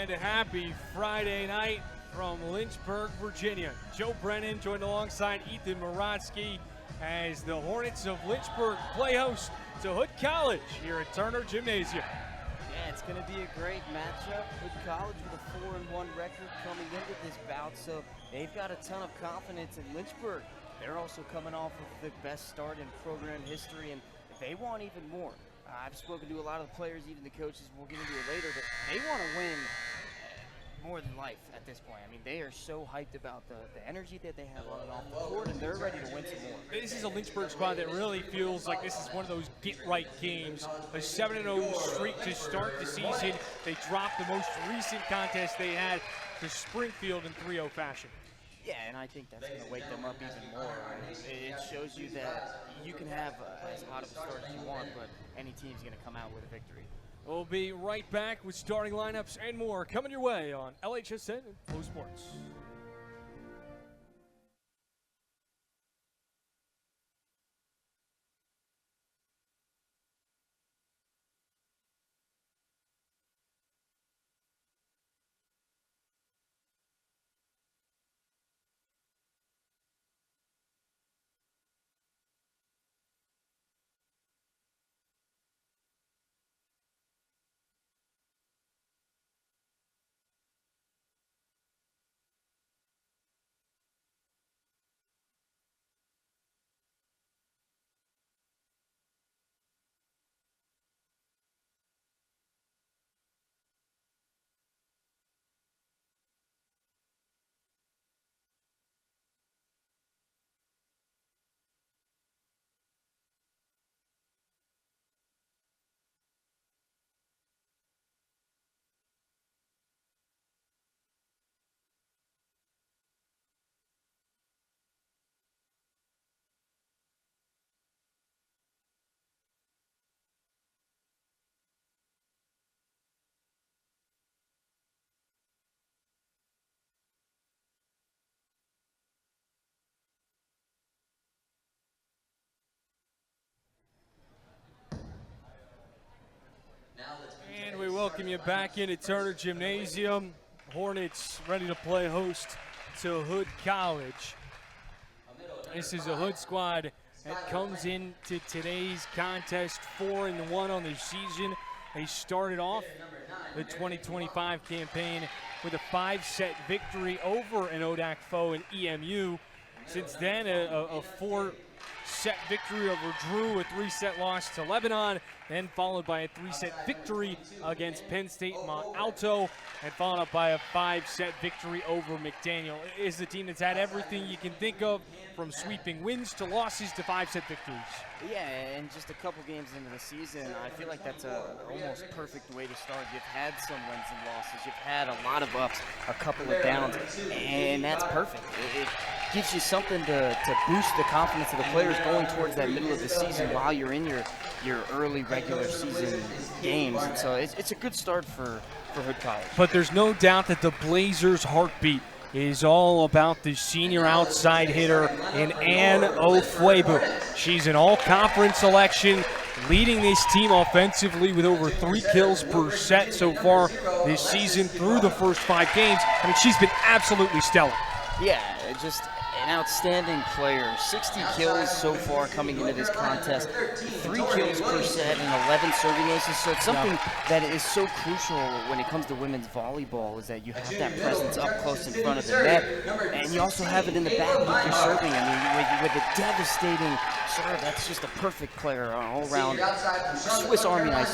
And a happy Friday night from Lynchburg, Virginia. Joe Brennan joined alongside Ethan Morotsky as the Hornets of Lynchburg play host to Hood College here at Turner Gymnasium. Yeah, it's going to be a great matchup. Hood College with a 4-1 record coming into this bout, so they've got a ton of confidence in Lynchburg. They're also coming off of the best start in program history, and they want even more. I've spoken to a lot of the players, even the coaches, we'll get into it later, but they want to win more than life at this point. I mean, they are so hyped about the energy that they have on and off the court, and they're ready to win some more. This is a Lynchburg squad that really feels like this is one of those get-right games. A 7-0 streak to start the season. They dropped the most recent contest they had to Springfield in 3-0 fashion. Yeah, and I think that's going to wake them up even more. It shows you that you can have as hot of a start as you want, but any team's going to come out with a victory. We'll be right back with starting lineups and more coming your way on LHSN and FloSports. And we welcome you back into Turner Gymnasium. Hornets ready to play host to Hood College. This is a Hood squad that comes into today's contest 4-1 on the season. They started off the 2025 campaign with a 5-set victory over an ODAC foe in EMU. Since then, a 4-set victory over Drew, a 3-set loss to Lebanon, then followed by a 3-set victory against Penn State Mont Alto, and followed up by a 5-set victory over McDaniel. It is a team that's had everything you can think of, from sweeping wins to losses to 5-set victories. Yeah, and just a couple games into the season, I feel like that's a almost perfect way to start. You've had some wins and losses. You've had a lot of ups, a couple of downs, and that's perfect. It gives you something to boost the confidence of the players going towards that middle of the season while you're in your early regular season games. And so it's a good start for Hood College. But there's no doubt that the Blazers' heartbeat is all about the senior outside hitter in Ann Ofuebu. She's an all-conference selection, leading this team offensively with over 3 kills per set so far this season through the first 5 games. I mean, she's been absolutely stellar. Yeah, just an outstanding player. 60 kills so far coming into this contest, 3 kills per set and 11 serving aces. So it's something that is so crucial when it comes to women's volleyball, is that you have that presence up close in front of the net, and you also have it in the back with your serving. I mean, with a devastating serve, that's just a perfect player all around. Swiss Army knife,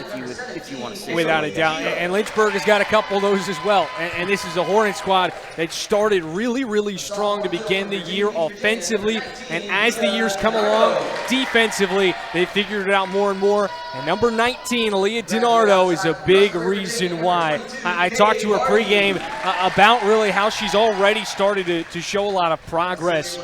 if you want to say. Without a doubt, and Lynchburg has got a couple of those as well. And this is a Hornet squad that started really, really strong to begin the year offensively, and as the years come along, defensively, they figured it out more and more. And number 19, Aaliyah DiNardo, is a big reason why. I talked to her pregame about really how she's already started to show a lot of progress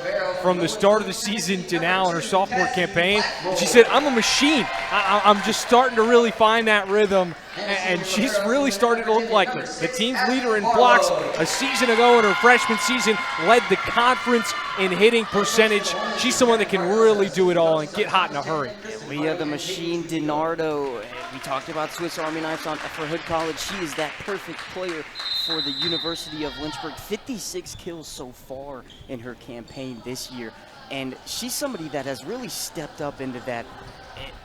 from the start of the season to now in her sophomore campaign. And she said, I'm a machine. I'm just starting to really find that rhythm, and she's really started to look like this. The team's leader in blocks a season ago in her freshman season, led the conference in hitting percentage. She's someone that can really do it all and get hot in a hurry. Leah the Machine DiNardo, we talked about Swiss Army knives for Hood College. She is that perfect player for the University of Lynchburg. 56 kills so far in her campaign this year. And she's somebody that has really stepped up into that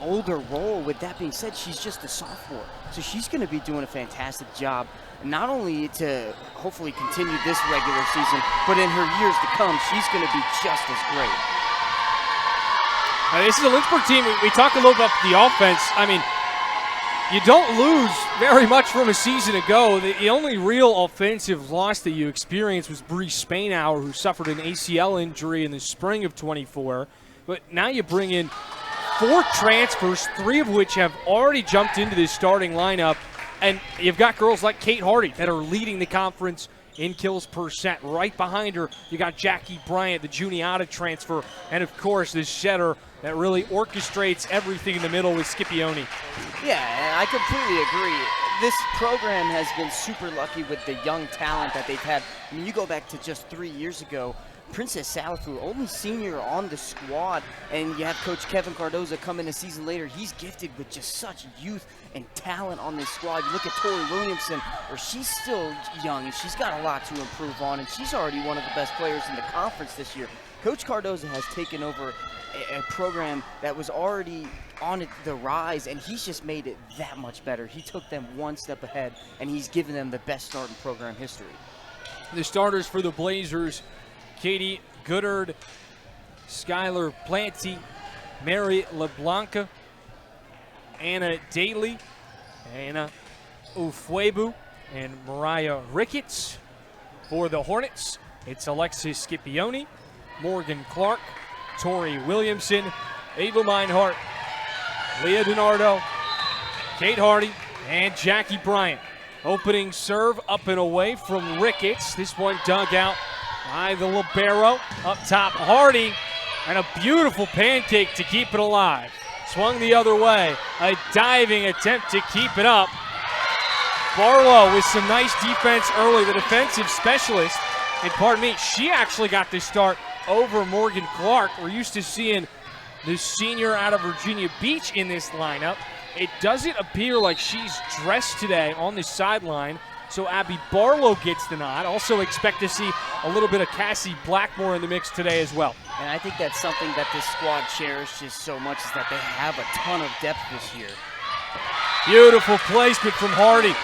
older role. With that being said, she's just a sophomore. So she's going to be doing a fantastic job, not only to hopefully continue this regular season, but in her years to come, she's going to be just as great. This is a Lynchburg team. We talk a little about the offense. I mean, you don't lose very much from a season ago. The only real offensive loss that you experienced was Bree Spainauer, who suffered an ACL injury in the spring of 24. But now you bring in 4 transfers, 3 of which have already jumped into this starting lineup. And you've got girls like Kate Hardy that are leading the conference in kills per set. Right behind her, you got Jackie Bryant, the Juniata transfer, and of course this setter that really orchestrates everything in the middle with Scipione. Yeah, I completely agree. This program has been super lucky with the young talent that they've had. I mean, you go back to just 3 years ago, Princess Salafu, only senior on the squad, and you have Coach Kevin Cardoza come in a season later. He's gifted with just such youth and talent on this squad. You look at Tori Williamson, where she's still young, and she's got a lot to improve on, and she's already one of the best players in the conference this year. Coach Cardoza has taken over a program that was already on the rise, and he's just made it that much better. He took them one step ahead, and he's given them the best start in program history. The starters for the Blazers: Katie Goodard, Skylar Planty, Mary LeBlanca, Anna Daly, Anna Ufuebu, and Mariah Ricketts. For the Hornets, it's Alexis Scipione, Morgan Clark, Tori Williamson, Ava Meinhardt, Leah DiNardo, Kate Hardy, and Jackie Bryant. Opening serve up and away from Ricketts. This one dug out by the libero. Up top, Hardy, and a beautiful pancake to keep it alive. Swung the other way. A diving attempt to keep it up. Barlow with some nice defense early. The defensive specialist, and pardon me, she actually got this start over Morgan Clark. We're used to seeing the senior out of Virginia Beach in this lineup. It doesn't appear like she's dressed today on the sideline, so Abby Barlow gets the nod. Also expect to see a little bit of Cassie Blackmore in the mix today as well. And I think that's something that this squad cherishes so much, is that they have a ton of depth this year. Beautiful placement from Hardy.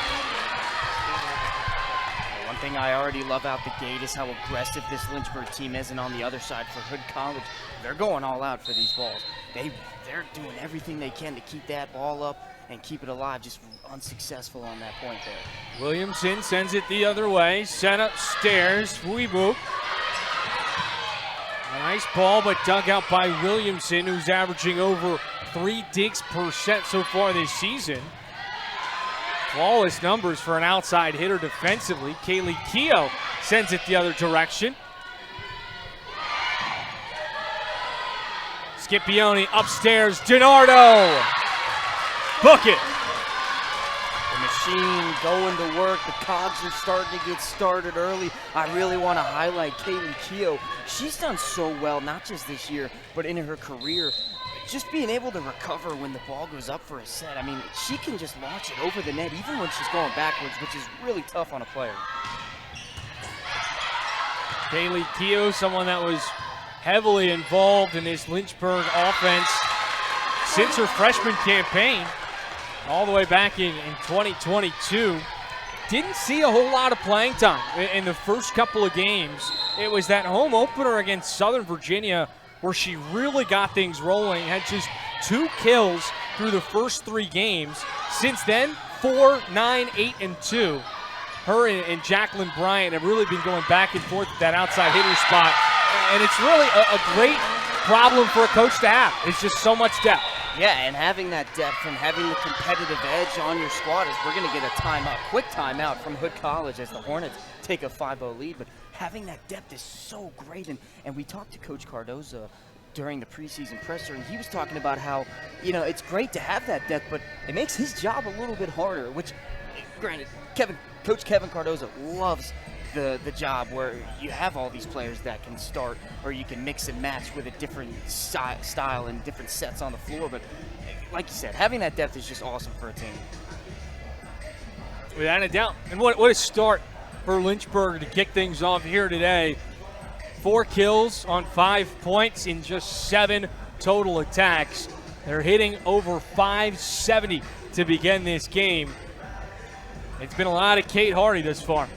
One thing I already love out the gate is how aggressive this Lynchburg team is, and on the other side for Hood College, they're going all out for these balls. They're doing everything they can to keep that ball up and keep it alive, just unsuccessful on that point there. Williamson sends it the other way, set upstairs, Fuibu. A nice ball, but dug out by Williamson, who's averaging over 3 digs per set so far this season. Flawless numbers for an outside hitter defensively. Kaylee Keough sends it the other direction. Scipione upstairs, DiNardo. Book it. The machine going to work. The cogs are starting to get started early. I really want to highlight Kaylee Keough. She's done so well, not just this year, but in her career. Just being able to recover when the ball goes up for a set. I mean, she can just launch it over the net even when she's going backwards, which is really tough on a player. Kaylee Keough, someone that was heavily involved in this Lynchburg offense since her freshman campaign, all the way back in 2022. Didn't see a whole lot of playing time in the first couple of games. It was that home opener against Southern Virginia where she really got things rolling, had just 2 kills through the first 3 games. Since then, 4, 9, 8, and 2. Her and Jacqueline Bryant have really been going back and forth at that outside hitter spot. And it's really a great problem for a coach to have. It's just so much depth. Yeah, and having that depth and having the competitive edge on your squad, is we're going to get a timeout, quick timeout from Hood College as the Hornets take a 5-0 lead. But having that depth is so great. And we talked to Coach Cardoza during the preseason presser, and he was talking about how, it's great to have that depth, but it makes his job a little bit harder, which, granted, Coach Kevin Cardoza loves the job where you have all these players that can start, or you can mix and match with a different style and different sets on the floor. But like you said, having that depth is just awesome for a team. Without a doubt. And what a start for Lynchburg to kick things off here today. 4 kills on 5 points in just 7 total attacks. They're hitting over 570 to begin this game. It's been a lot of Kate Hardy thus far.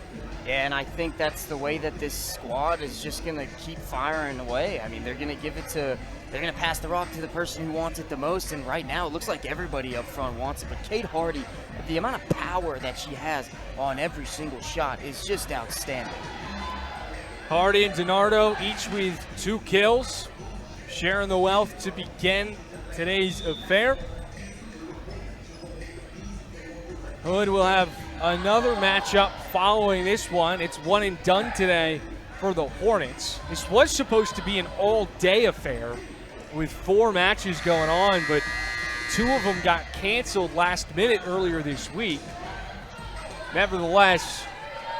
Yeah, and I think that's the way that this squad is just going to keep firing away. I mean, they're going to they're going to pass the rock to the person who wants it the most, and right now it looks like everybody up front wants it. But Kate Hardy, the amount of power that she has on every single shot is just outstanding. Hardy and DiNardo each with 2 kills, sharing the wealth to begin today's affair. Hood will have another matchup following this one. It's one and done today for the Hornets. This was supposed to be an all-day affair with 4 matches going on, but 2 of them got canceled last minute earlier this week. Nevertheless,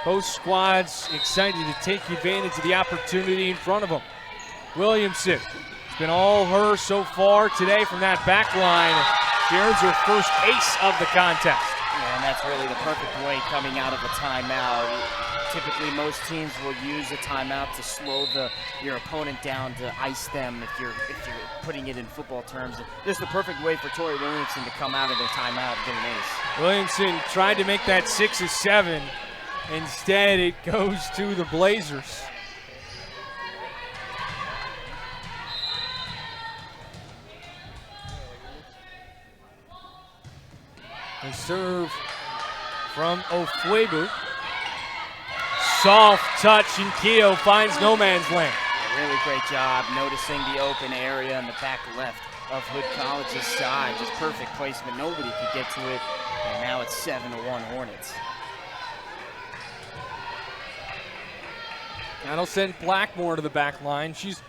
both squads excited to take advantage of the opportunity in front of them. Williamson, it's been all her so far today from that back line. She earns her first ace of the contest. Yeah, and that's really the perfect way coming out of a timeout. Typically, most teams will use a timeout to slow your opponent down, to ice them if you're putting it in football terms. Just the perfect way for Tori Williamson to come out of the timeout and get an ace. Williamson tried to make that 6 of 7. Instead, it goes to the Blazers. The serve from Ofuebu. Soft touch, and Keogh finds no man's land. A really great job noticing the open area in the back left of Hood College's side. Just perfect placement. Nobody could get to it. And now it's 7-1 Hornets. That'll send Blackmore to the back line. She's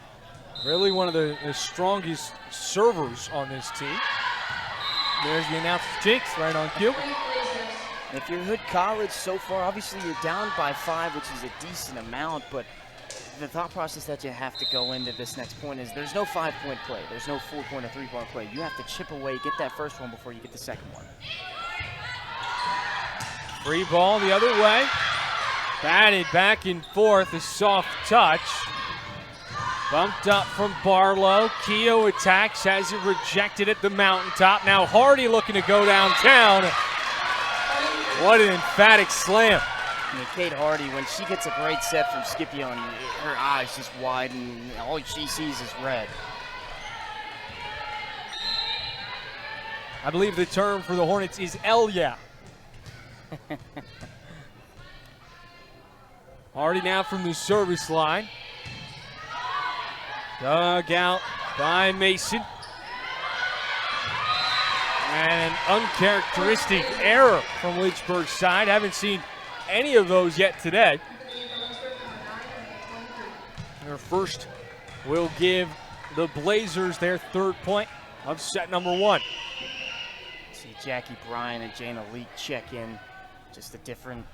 really one of the strongest servers on this team. There's the announcer's jinx right on cue. If you're Hood College so far, obviously you're down by 5, which is a decent amount, but the thought process that you have to go into this next point is there's no 5-point play. There's no 4-point or 3-point play. You have to chip away, get that first one before you get the second one. Free ball the other way. Batted back and forth, a soft touch. Bumped up from Barlow. Keogh attacks, has it rejected at the mountaintop. Now Hardy looking to go downtown. What an emphatic slam. I mean, Kate Hardy, when she gets a great set from Scipio, her eyes just widen, and all she sees is red. I believe the term for the Hornets is "L yeah." Hardy now from the service line. Dug out by Mason. And an uncharacteristic error from Lynchburg's side. Haven't seen any of those yet today. Their first will give the Blazers their 3rd point of set number 1. See Jackie Bryan and Jana Leak check in. Just a different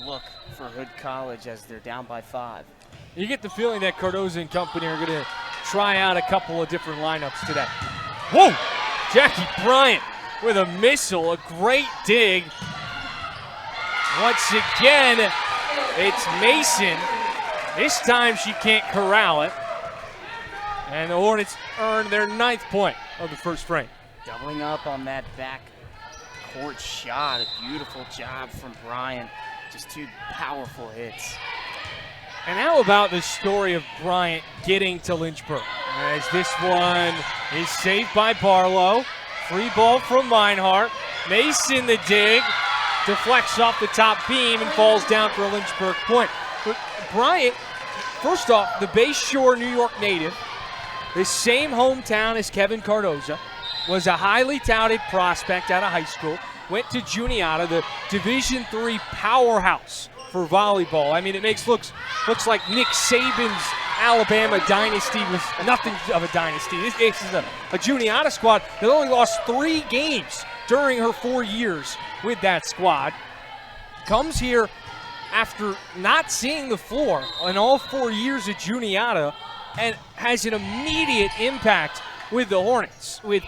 look for Hood College as they're down by 5. You get the feeling that Cardoza and company are going to try out a couple of different lineups today. Whoa! Jackie Bryant with a missile, a great dig. Once again, it's Mason. This time she can't corral it. And the Hornets earn their 9th point of the first frame. Doubling up on that back court shot. A beautiful job from Bryant. Just 2 powerful hits. And how about the story of Bryant getting to Lynchburg? As this one is saved by Barlow. Free ball from Meinhardt. Mason the dig. Deflects off the top beam and falls down for a Lynchburg point. But Bryant, first off, the Bay Shore, New York native, the same hometown as Kevin Cardoza, was a highly touted prospect out of high school, went to Juniata, the Division III powerhouse for volleyball. I mean, it looks like Nick Saban's Alabama dynasty was nothing of a dynasty. This is a Juniata squad that only lost 3 games during her 4 years with that squad. Comes here after not seeing the floor in all 4 years at Juniata, and has an immediate impact with the Hornets with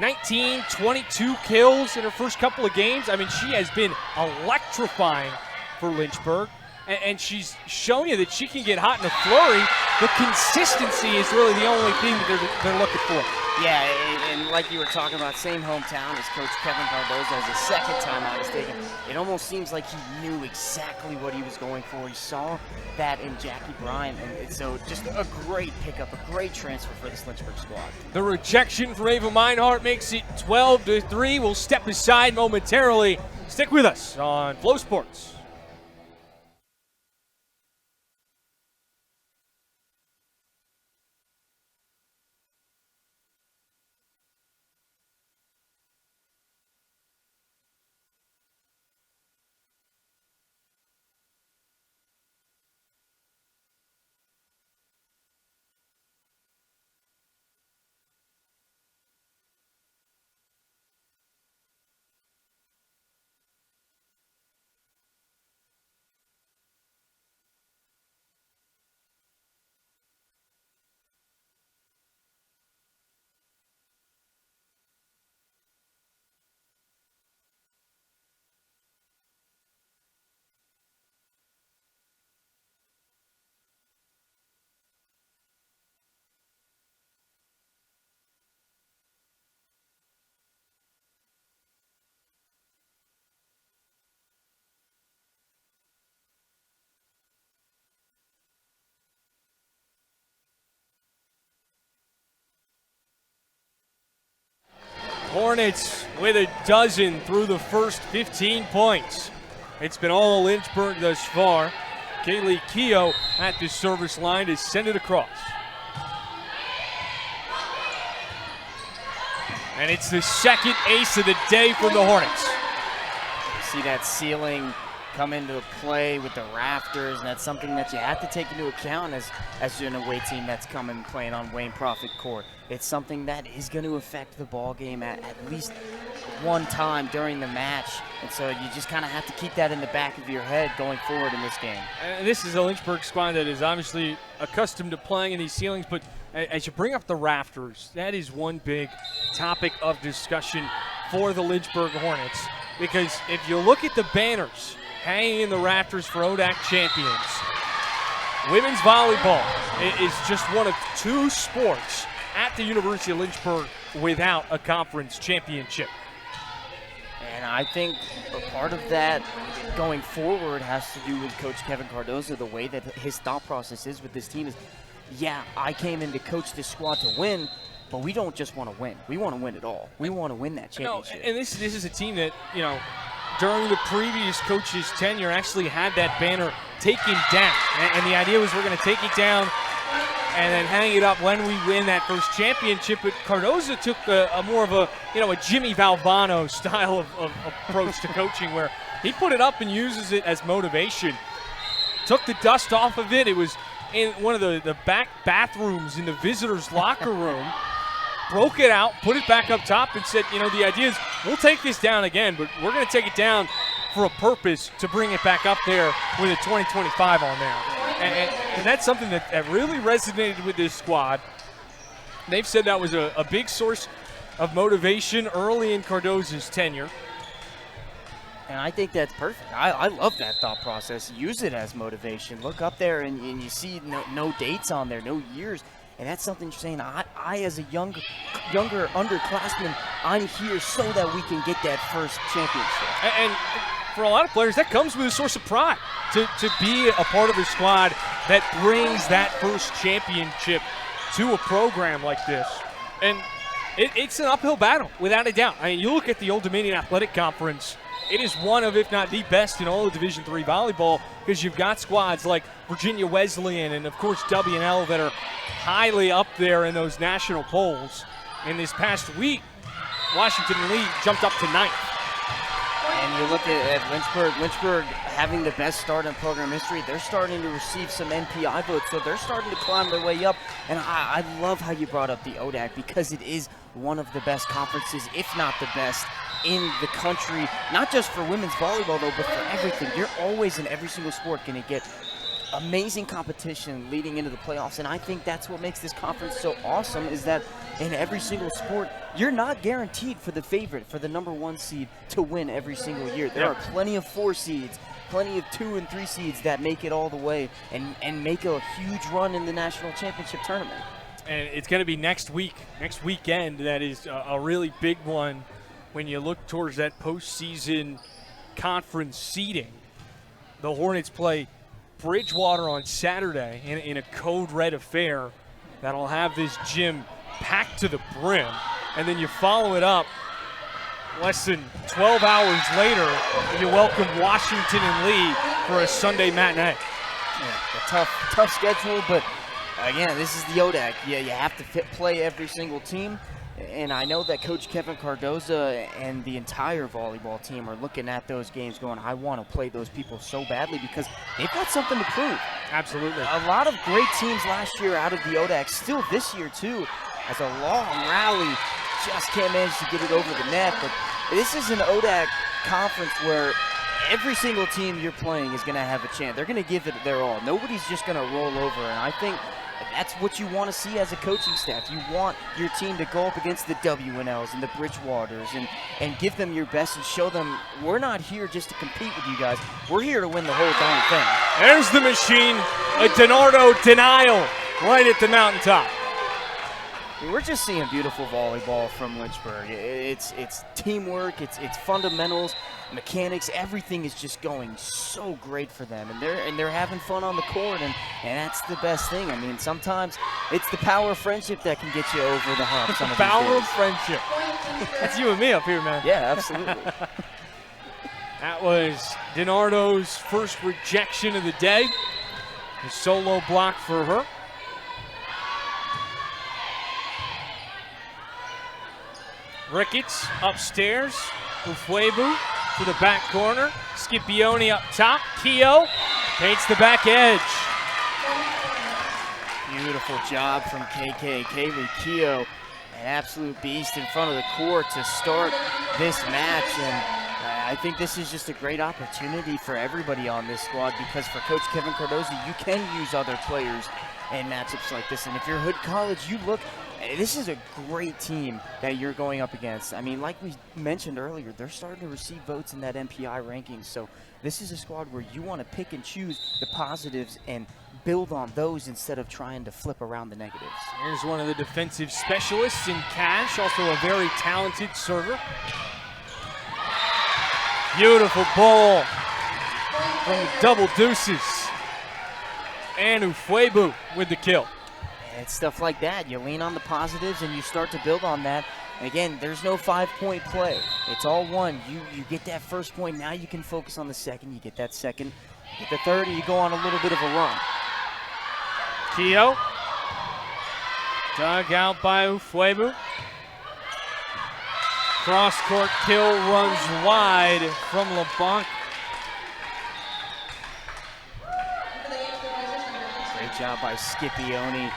19, 22 kills in her first couple of games. I mean, she has been electrifying for Lynchburg, and she's shown you that she can get hot in a flurry. The consistency is really the only thing that they're looking for. Yeah, and like you were talking about, same hometown as Coach Kevin Cardozo. As the second time I was taken, it almost seems like he knew exactly what he was going for. He saw that in Jackie Bryant, and so just a great pickup, a great transfer for this Lynchburg squad. The rejection for Ava Meinhardt makes it 12-3. We'll step aside momentarily. Stick with us on FloSports. Hornets with a dozen through the first 15 points. It's been all Lynchburg thus far. Kaylee Keough at the service line to send it across. And it's the second ace of the day for the Hornets. See that ceiling come into play with the rafters, and that's something that you have to take into account as an away team that's coming playing on Wayne Prophet Court. It's something that is going to affect the ball game at least one time during the match, and so you just kind of have to keep that in the back of your head going forward in this game. And this is a Lynchburg squad that is obviously accustomed to playing in these ceilings, but as you bring up the rafters, that is one big topic of discussion for the Lynchburg Hornets, because if you look at the banners hanging in the rafters for ODAC champions, women's volleyball is just one of two sports at the University of Lynchburg without a conference championship. And I think a part of that going forward has to do with Coach Kevin Cardozo. The way that his thought process is with this team is, yeah, I came in to coach this squad to win, but we don't just want to win. We want to win it all. We want to win that championship. No, and this is a team that, you know, during the previous coach's tenure actually had that banner taken down. And the idea was we're going to take it down and then hang it up when we win that first championship. But Cardozo took a more of a Jimmy Valvano style of approach to coaching, where he put it up and uses it as motivation. Took the dust off of it. It was in one of the back bathrooms in the visitors' locker room. Broke it out, put it back up top, and said, the idea is we'll take this down again, but we're going to take it down for a purpose to bring it back up there with a 2025 on there. And that's something that really resonated with this squad. They've said that was a big source of motivation early in Cardozo's tenure. And I think that's perfect. I love that thought process. Use it as motivation. Look up there and you see no dates on there, no years. And that's something you're saying, I as a younger underclassman, I'm here so that we can get that first championship. And for a lot of players, that comes with a source of pride to be a part of a squad that brings that first championship to a program like this. And it's an uphill battle, without a doubt. I mean, you look at the Old Dominion Athletic Conference, it is one of, if not the best in all of Division III volleyball, because you've got squads like Virginia Wesleyan and, of course, W&L that are highly up there in those national polls. In this past week, Washington Lee jumped up to 9th. And you look at Lynchburg having the best start in program history. They're starting to receive some NPI votes, so they're starting to climb their way up. And I love how you brought up the ODAC, because it is one of the best conferences, if not the best, in the country. Not just for women's volleyball, though, but for everything. You're always in every single sport going to get amazing competition leading into the playoffs, and I think that's what makes this conference so awesome, is that in every single sport, you're not guaranteed for the favorite, for the #1 seed to win every single year. There are plenty of 4 seeds, plenty of 2 and 3 seeds that make it all the way and make a huge run in the national championship tournament. And it's going to be next weekend. That is a really big one when you look towards that postseason conference seeding. The Hornets play Bridgewater on Saturday in a code red affair that'll have this gym packed to the brim. And then you follow it up less than 12 hours later, you welcome Washington and Lee for a Sunday matinee. Yeah, a tough schedule, but again, this is the ODAC. Yeah, you have to play every single team. And I know that Coach Kevin Cardoza and the entire volleyball team are looking at those games going, I want to play those people so badly because they've got something to prove. Absolutely. A lot of great teams last year out of the ODAC, still this year too, as a long rally, just can't manage to get it over the net. But this is an ODAC conference where every single team you're playing is going to have a chance. They're going to give it their all. Nobody's just going to roll over, and I think that's what you want to see as a coaching staff. You want your team to go up against the WNLs and the Bridgewaters and give them your best and show them we're not here just to compete with you guys. We're here to win the whole darn thing. There's the machine, a DiNardo denial right at the mountaintop. We're just seeing beautiful volleyball from Lynchburg. It's teamwork, it's fundamentals, mechanics. Everything is just going so great for them, and they're having fun on the court, and that's the best thing. I mean, sometimes it's the power of friendship that can get you over the hump. The power of friendship. That's you and me up here, man. Yeah, absolutely. That was DiNardo's first rejection of the day. A solo block for her. Ricketts upstairs. Ufuebu to the back corner. Scipione up top. Keogh paints the back edge. Beautiful job from Kaylee Keogh. An absolute beast in front of the court to start this match. And I think this is just a great opportunity for everybody on this squad, because for Coach Kevin Cardoza, you can use other players in matchups like this. And if you're Hood College, you look, this is a great team that you're going up against. I mean, like we mentioned earlier, they're starting to receive votes in that MPI ranking. So this is a squad where you want to pick and choose the positives and build on those instead of trying to flip around the negatives. Here's one of the defensive specialists in Cash, also a very talented server. Beautiful ball from the double deuces. And Ufuebu with the kill. And it's stuff like that. You lean on the positives and you start to build on that. And again, there's no 5-point play. It's all one. You get that first point, now you can focus on the second. You get that second, you get the third, and you go on a little bit of a run. Keogh. Dug out by Ufuebu. Cross-court kill runs wide from LeBlanc. Great job by Scipione.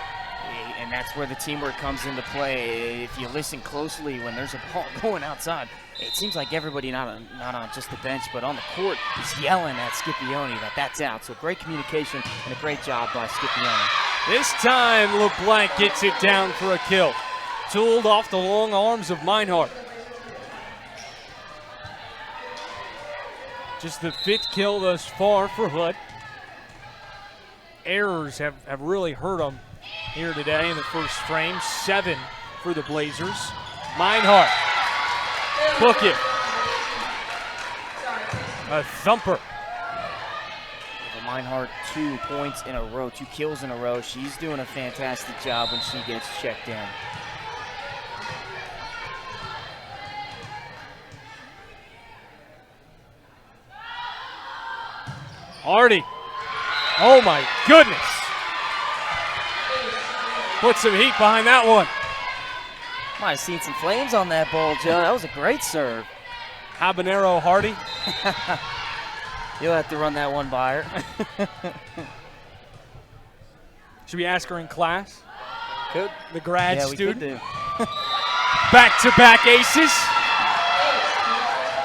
And that's where the teamwork comes into play. If you listen closely when there's a ball going outside, it seems like everybody, not on just the bench, but on the court, is yelling at Scipione that that's out. So great communication and a great job by Scipione. This time, LeBlanc gets it down for a kill. Tooled off the long arms of Meinhardt. Just the 5th kill thus far for Hood. Errors have really hurt them here today in the first frame. 7 for the Blazers. Meinhardt. Book it. A thumper. Meinhardt 2 points in a row, 2 kills in a row. She's doing a fantastic job when she gets checked in. Hardy. Oh my goodness. Put some heat behind that one. Might have seen some flames on that ball, Joe. That was a great serve. Habanero Hardy. You'll have to run that one by her. Should we ask her in class? Could. The grad yeah, student? We could do. Back-to-back aces.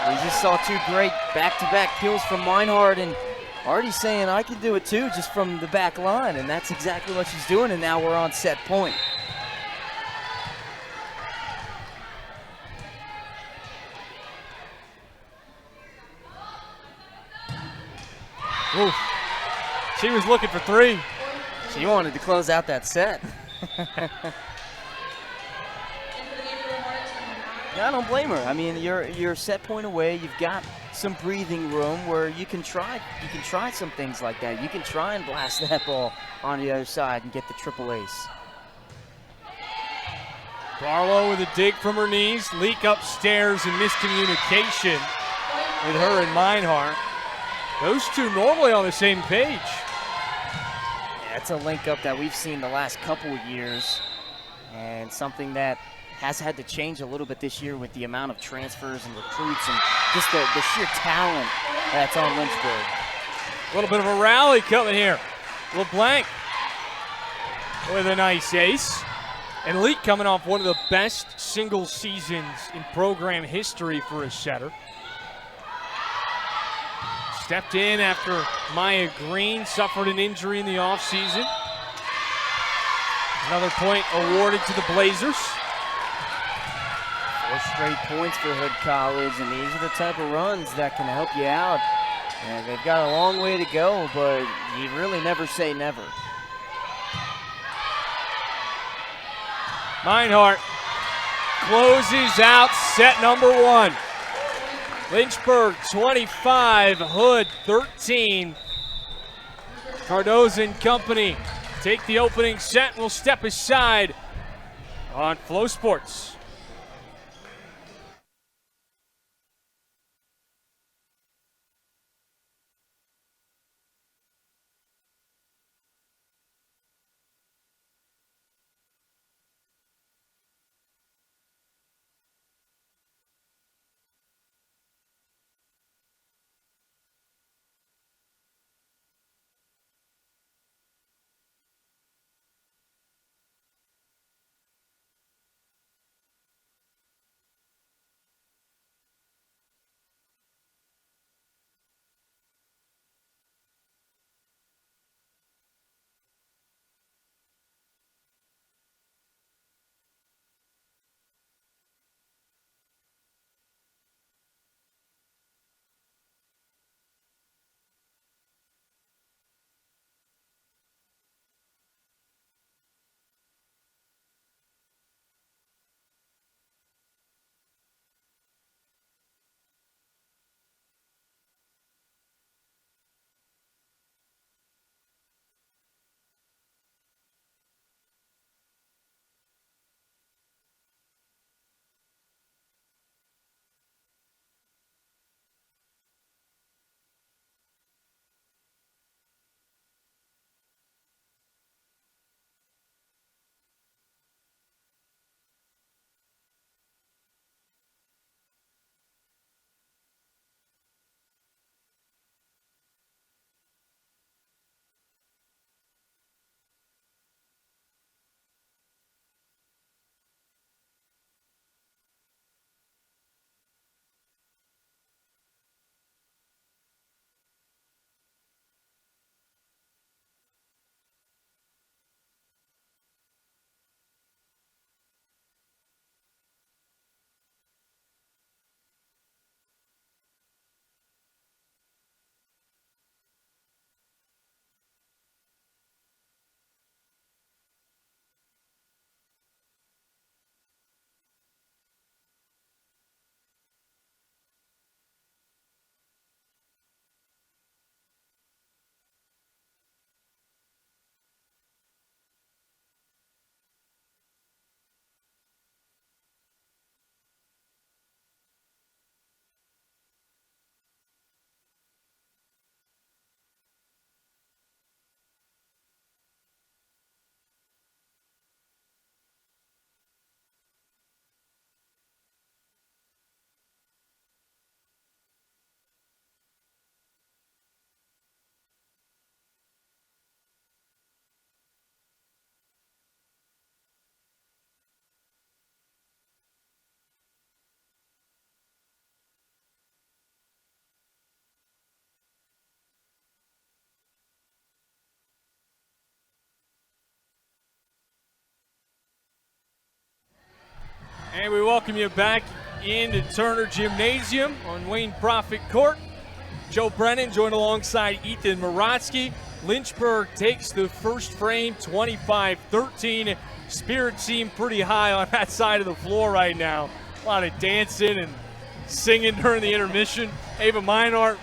We just saw two great back-to-back kills from Meinhardt, and Artie's saying I can do it too just from the back line, and that's exactly what she's doing, and now we're on set point. Oof. She was looking for three. She wanted to close out that set. I don't blame her. I mean, you're set point away. You've got some breathing room where you can try some things like that. You can try and blast that ball on the other side and get the triple ace. Barlow with a dig from her knees, leak upstairs and miscommunication with her and Meinhardt. Those two normally on the same page. Yeah, it's a link up that we've seen the last couple of years, and something that has had to change a little bit this year with the amount of transfers and recruits and just the sheer talent that's on Lynchburg. A little bit of a rally coming here. LeBlanc with a nice ace. And Leak coming off one of the best single seasons in program history for a setter. Stepped in after Maya Green suffered an injury in the offseason. Another point awarded to the Blazers. 4 straight points for Hood College, and these are the type of runs that can help you out. And they've got a long way to go, but you really never say never. Meinhardt closes out set number 1. Lynchburg 25, Hood 13. Cardoza and company take the opening set and will step aside on FloSports. And we welcome you back into Turner Gymnasium on Wayne Profit Court. Joe Brennan joined alongside Ethan Morotsky. Lynchburg takes the first frame, 25-13. Spirits seem pretty high on that side of the floor right now. A lot of dancing and singing during the intermission. Ava Meinhardt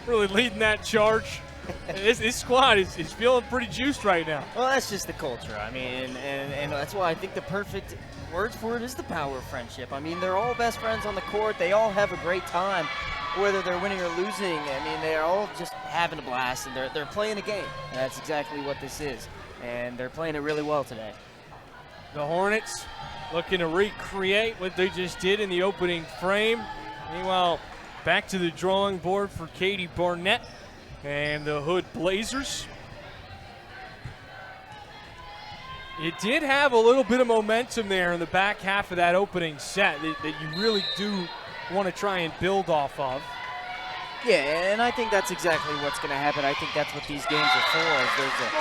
really leading that charge. This squad is feeling pretty juiced right now. Well, that's just the culture. I mean, and that's why I think the perfect word for it is the power of friendship. I mean, they're all best friends on the court. They all have a great time, whether they're winning or losing. I mean, they're all just having a blast, and they're playing a game. And that's exactly what this is, and they're playing it really well today. The Hornets looking to recreate what they just did in the opening frame. Meanwhile, back to the drawing board for Katie Barnett and the Hood Blazers. It did have a little bit of momentum there in the back half of that opening set that you really do want to try and build off of. Yeah, and I think that's exactly what's going to happen. I think that's what these games are for, is there's an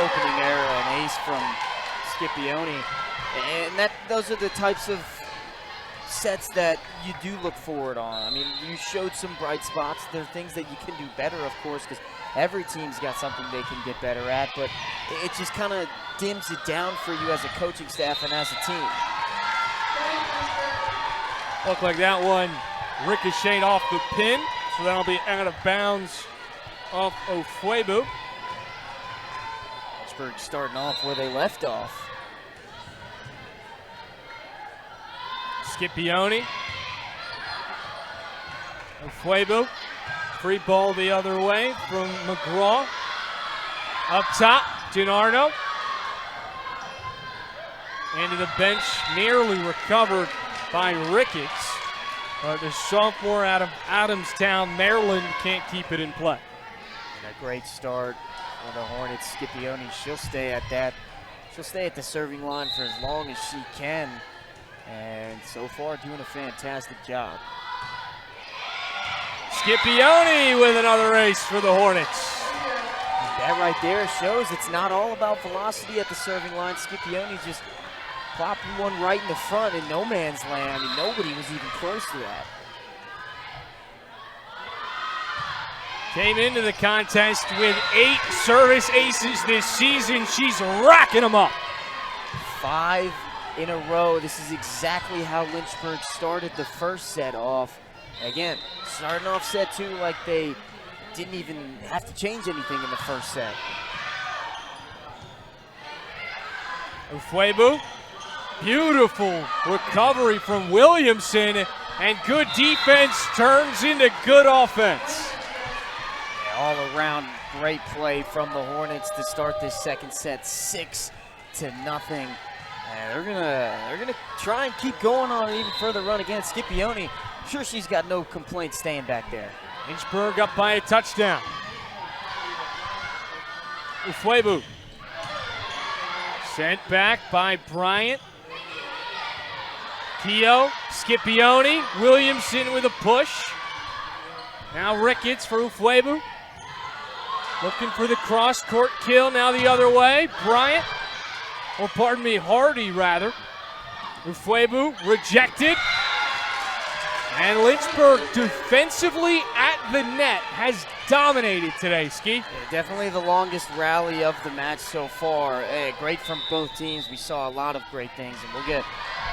opening error, an ace from Scipione. And those are the types of sets that you do look forward on. I mean, you showed some bright spots. There are things that you can do better, of course, because every team's got something they can get better at, but it just kind of dims it down for you as a coaching staff and as a team. Looked like that one ricocheted off the pin, so that'll be out of bounds off Ofuebu. Lynchburg starting off where they left off. Scipione. Ofuebu. Free ball the other way from McGraw. Up top, DiNardo. Into the bench, nearly recovered by Ricketts. But the sophomore out of Adamstown, Maryland, can't keep it in play. And a great start for the Hornets. Scipione, she'll stay at that. She'll stay at the serving line for as long as she can. And so far, doing a fantastic job. Scipione with another ace for the Hornets. That right there shows it's not all about velocity at the serving line. Scipione just plopping one right in the front in no man's land. I mean, nobody was even close to that. Came into the contest with 8 service aces this season. She's racking them up. 5 in a row. This is exactly how Lynchburg started the first set off. Again, starting off set 2 like they didn't even have to change anything in the first set. Ofuebu, beautiful recovery from Williamson, and good defense turns into good offense. Yeah, all around great play from the Hornets to start this second set, 6-0. And they're gonna try and keep going on an even further run against Scipione. I'm sure she's got no complaints staying back there. Lynchburg up by a touchdown. Ofuebu sent back by Bryant. Keogh, Scipione, Williamson with a push. Now Ricketts for Ofuebu. Looking for the cross-court kill, now the other way. Bryant, or pardon me, Hardy rather. Ofuebu rejected. And Lynchburg defensively at the net has dominated today, Ski. Yeah, definitely the longest rally of the match so far. Great from both teams. We saw a lot of great things, and we'll get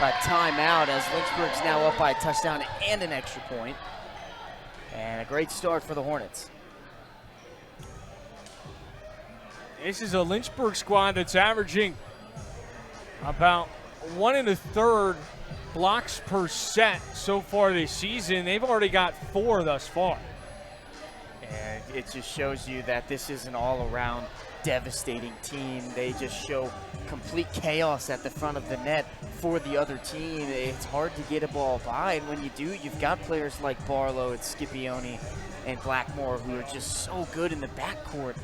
a timeout as Lynchburg's now up by a touchdown and an extra point. And a great start for the Hornets. This is a Lynchburg squad that's averaging about 1 1/3 blocks per set so far this season. They've already got 4 thus far. And it just shows you that this is an all-around devastating team. They just show complete chaos at the front of the net for the other team. It's hard to get a ball by, and when you do, you've got players like Barlow and Scipione and Blackmore who are just so good in the backcourt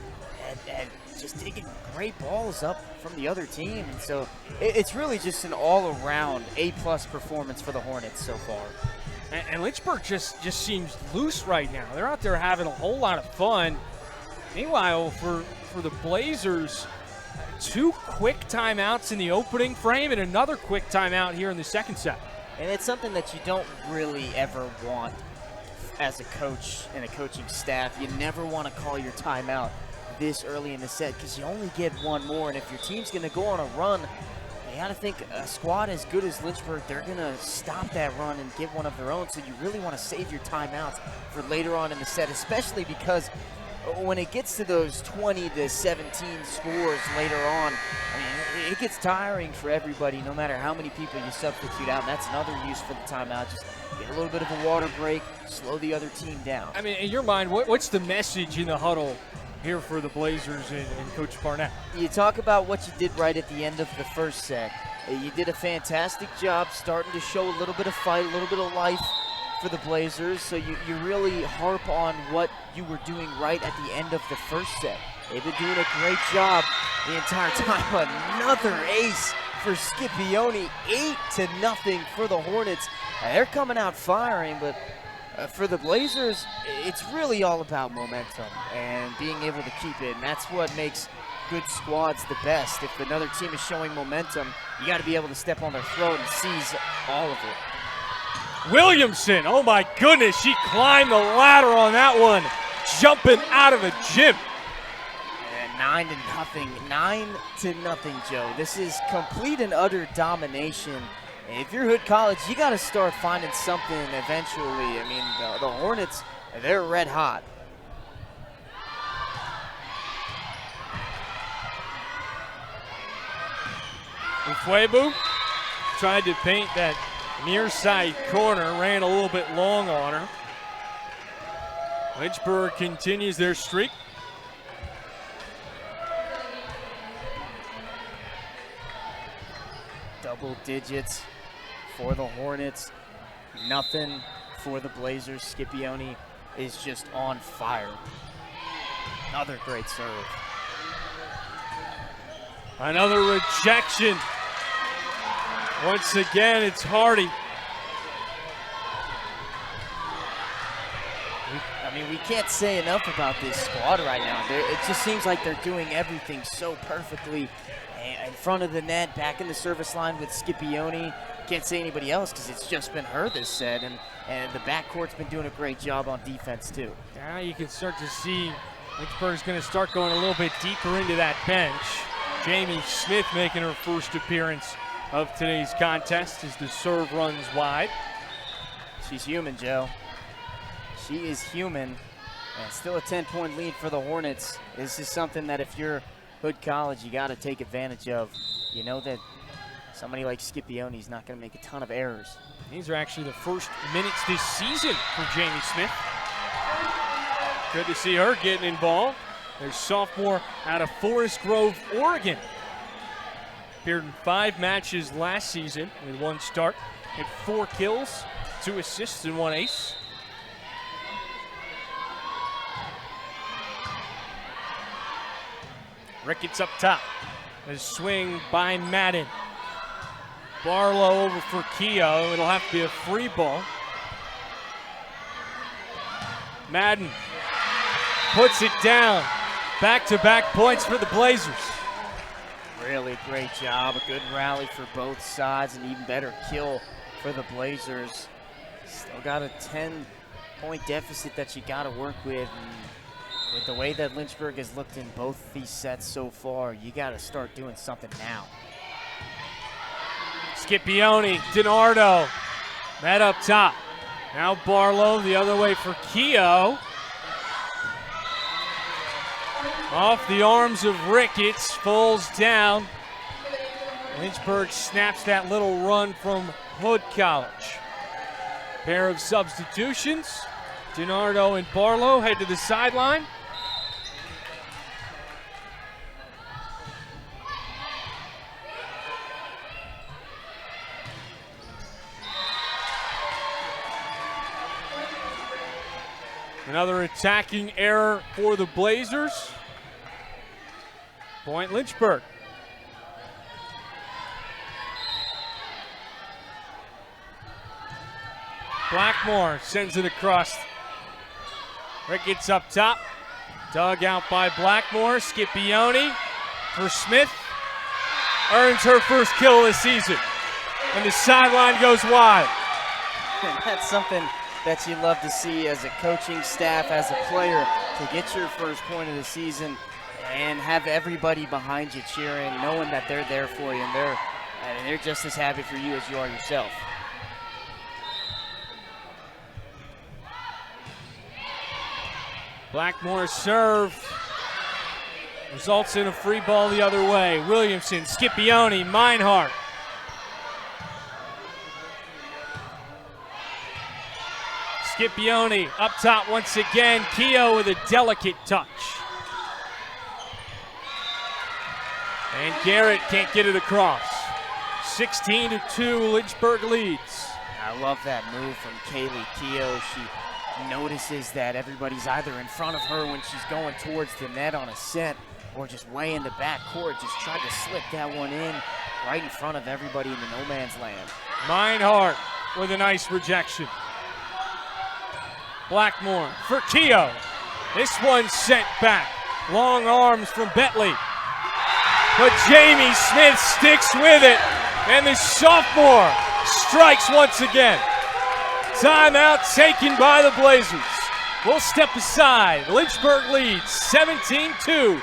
and just taking great balls up from the other team. And so it's really just an all-around A-plus performance for the Hornets so far. And Lynchburg just seems loose right now. They're out there having a whole lot of fun. Meanwhile, for the Blazers, 2 quick timeouts in the opening frame and another quick timeout here in the second set. And it's something that you don't really ever want as a coach and a coaching staff. You never want to call your timeout this early in the set because you only get one more. And if your team's going to go on a run, you got to think a squad as good as Lynchburg, they're going to stop that run and get one of their own. So you really want to save your timeouts for later on in the set, especially because when it gets to those 20 to 17 scores later on, I mean, it gets tiring for everybody no matter how many people you substitute out. And that's another use for the timeout. Just get a little bit of a water break, slow the other team down. I mean, in your mind, what's the message in the huddle here for the Blazers and Coach Barnett? You talk about what you did right at the end of the first set. You did a fantastic job starting to show a little bit of fight, a little bit of life for the Blazers. So you really harp on what you were doing right at the end of the first set. They've been doing a great job the entire time. Another ace for Scipione, 8-0 for the Hornets. They're coming out firing, but for the Blazers, it's really all about momentum and being able to keep it, and that's what makes good squads the best. If another team is showing momentum, you got to be able to step on their throat and seize all of it. Williamson, oh my goodness, she climbed the ladder on that one, jumping out of the gym. And 9-0, Joe. This is complete and utter domination. If you're Hood College, you got to start finding something eventually. I mean, the Hornets, they're red hot. Ufuebu tried to paint that near side corner, ran a little bit long on her. Lynchburg continues their streak. Double digits for the Hornets, nothing for the Blazers. Scipione is just on fire. Another great serve. Another rejection. Once again, it's Hardy. I mean, we can't say enough about this squad right now. It just seems like they're doing everything so perfectly. In front of the net, back in the service line with Scipione. Can't say anybody else because it's just been her this set, and the backcourt's been doing a great job on defense too. Now you can start to see Lynchburg's going to start going a little bit deeper into that bench. Jamie Smith making her first appearance of today's contest as the serve runs wide. She's human, Joe. She is human, and still a 10-point lead for the Hornets. This is something that if you're Hood College, you got to take advantage of. You know that somebody like Scipione is not going to make a ton of errors. These are actually the first minutes this season for Jamie Smith. Good to see her getting involved. Their sophomore out of Forest Grove, Oregon. Appeared in 5 matches last season with 1 start. Had 4 kills, 2 assists, and 1 ace. Ricketts up top. A swing by Madden. Barlow over for Keogh. It'll have to be a free ball. Madden puts it down. Back-to-back points for the Blazers. Really great job. A good rally for both sides. An even better kill for the Blazers. Still got a 10-point deficit that you got to work with. And with the way that Lynchburg has looked in both these sets so far, you got to start doing something now. Scipione, DiNardo, Matt up top. Now Barlow the other way for Keogh. Off the arms of Ricketts, falls down. Lynchburg snaps that little run from Hood College. Pair of substitutions. DiNardo and Barlow head to the sideline. Another attacking error for the Blazers. Point Lynchburg. Blackmore sends it across. Ricketts up top. Dug out by Blackmore. Scipione for Smith. Earns her first kill of the season. and the sideline goes wide. And that's something that you love to see as a coaching staff, as a player, to get your first point of the season and have everybody behind you cheering, knowing that they're there for you, and they're just as happy for you as you are yourself. Blackmore's serve results in a free ball the other way. Williamson, Scipione, Meinhardt. Scipione up top once again. Keogh with a delicate touch. And Garrett can't get it across. 16-2, Lynchburg leads. I love that move from Kaylee Keogh. She notices that everybody's either in front of her when she's going towards the net on a set or just way in the back court. Just tried to slip that one in right in front of everybody in the no man's land. Meinhardt with a nice rejection. Blackmore for Keogh. This one sent back. Long arms from Bentley. But Jamie Smith sticks with it. And the sophomore strikes once again. Timeout taken by the Blazers. We'll step aside. Lynchburg leads 17-2.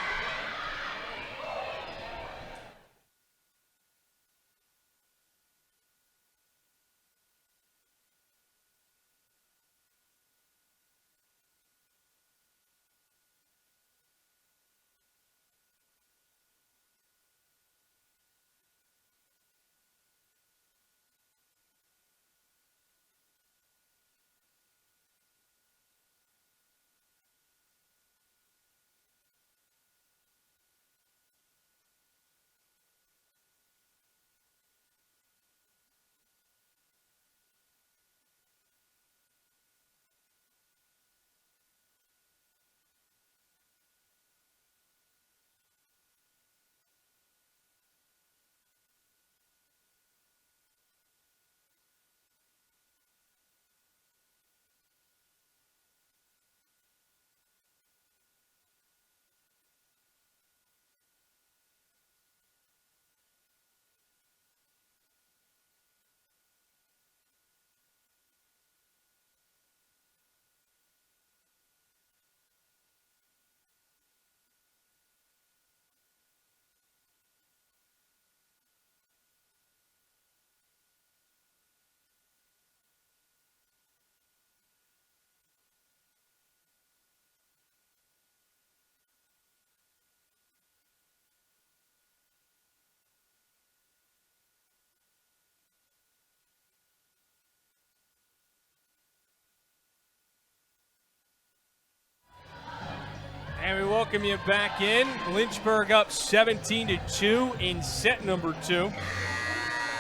And we welcome you back in. Lynchburg up 17-2 in set number 2.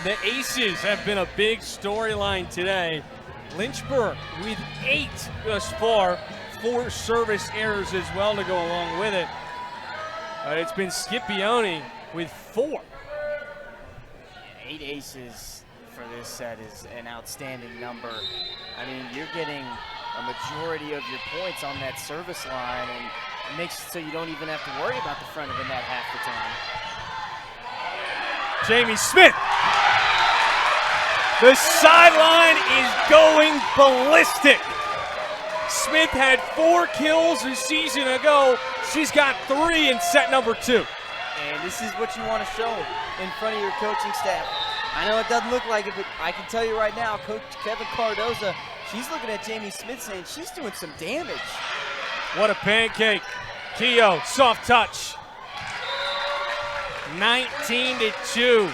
The Aces have been a big storyline today. Lynchburg with 8 thus far, 4 service errors as well to go along with it. But it's been Scipione with 4. 8 aces for this set is an outstanding number. I mean, you're getting a majority of your points on that service line, and it makes it so you don't even have to worry about the front of the net half the time. Jamie Smith. The sideline is going ballistic. Smith had 4 kills a season ago. She's got 3 in set number 2. And this is what you want to show in front of your coaching staff. I know it doesn't look like it, but I can tell you right now, Coach Kevin Cardoza, she's looking at Jamie Smith saying she's doing some damage. What a pancake. Keogh, soft touch. 19-2.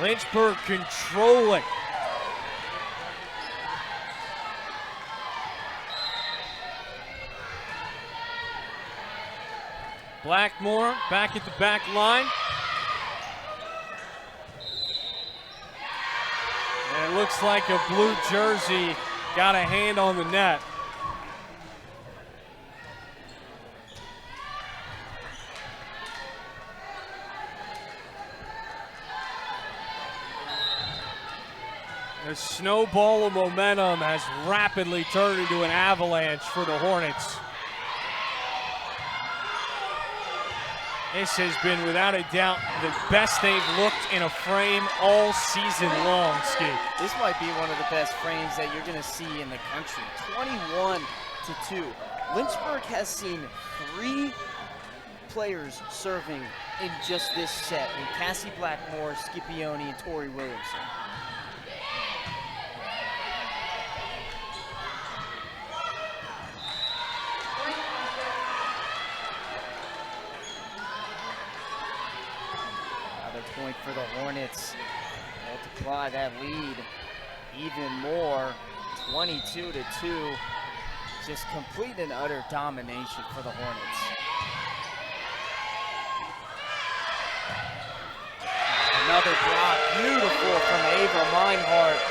Lynchburg controlling. Blackmore back at the back line. And it looks like a blue jersey got a hand on the net. The snowball of momentum has rapidly turned into an avalanche for the Hornets. This has been, without a doubt, the best they've looked in a frame all season long, Skip. This might be one of the best frames that you're going to see in the country. 21-2. Lynchburg has seen 3 players serving in just this set, in Cassie Blackmore, Scipione, and Tori Williamson. Point for the Hornets. Multiply that lead even more. 22-2. Just complete and utter domination for the Hornets. Another block, beautiful from Ava Meinhardt.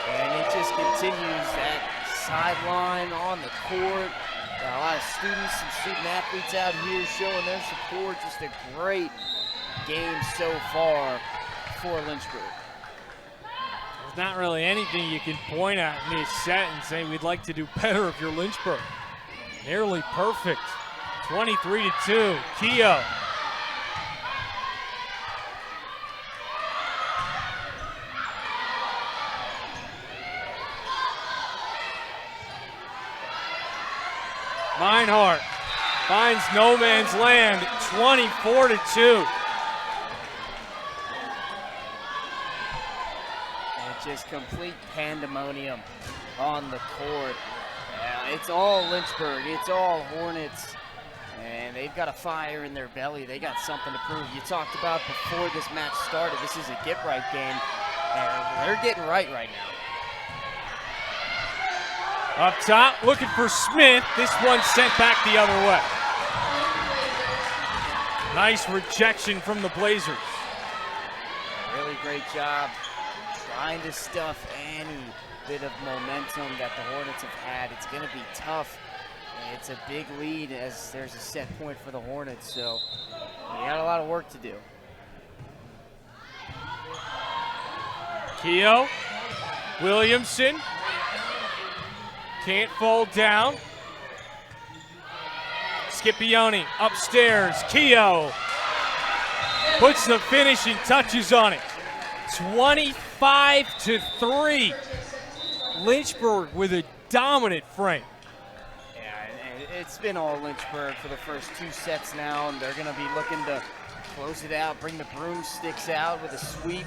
And it just continues that sideline on the court. Got a lot of students and student athletes out here showing their support. Just a great game so far for Lynchburg. There's not really anything you can point at in this set and say we'd like to do better if you're Lynchburg. Nearly perfect. 23-2. Keogh. Meinhardt finds no man's land. 24-2. Just complete pandemonium on the court. It's all Lynchburg, it's all Hornets, and they've got a fire in their belly. They got something to prove. You talked about before this match started, this is a get-right game, and they're getting right now. Up top, looking for Smith. This one sent back the other way. Nice rejection from the Blazers. Really great job trying to stuff any bit of momentum that the Hornets have had. It's going to be tough. It's a big lead as there's a set point for the Hornets, so we got a lot of work to do. Keogh, Williamson, can't fall down. Scipione upstairs, Keogh puts the finishing touches on it. 25-3. Lynchburg with a dominant frame. Yeah, it's been all Lynchburg for the first 2 sets now, and they're going to be looking to close it out, bring the broomsticks out with a sweep.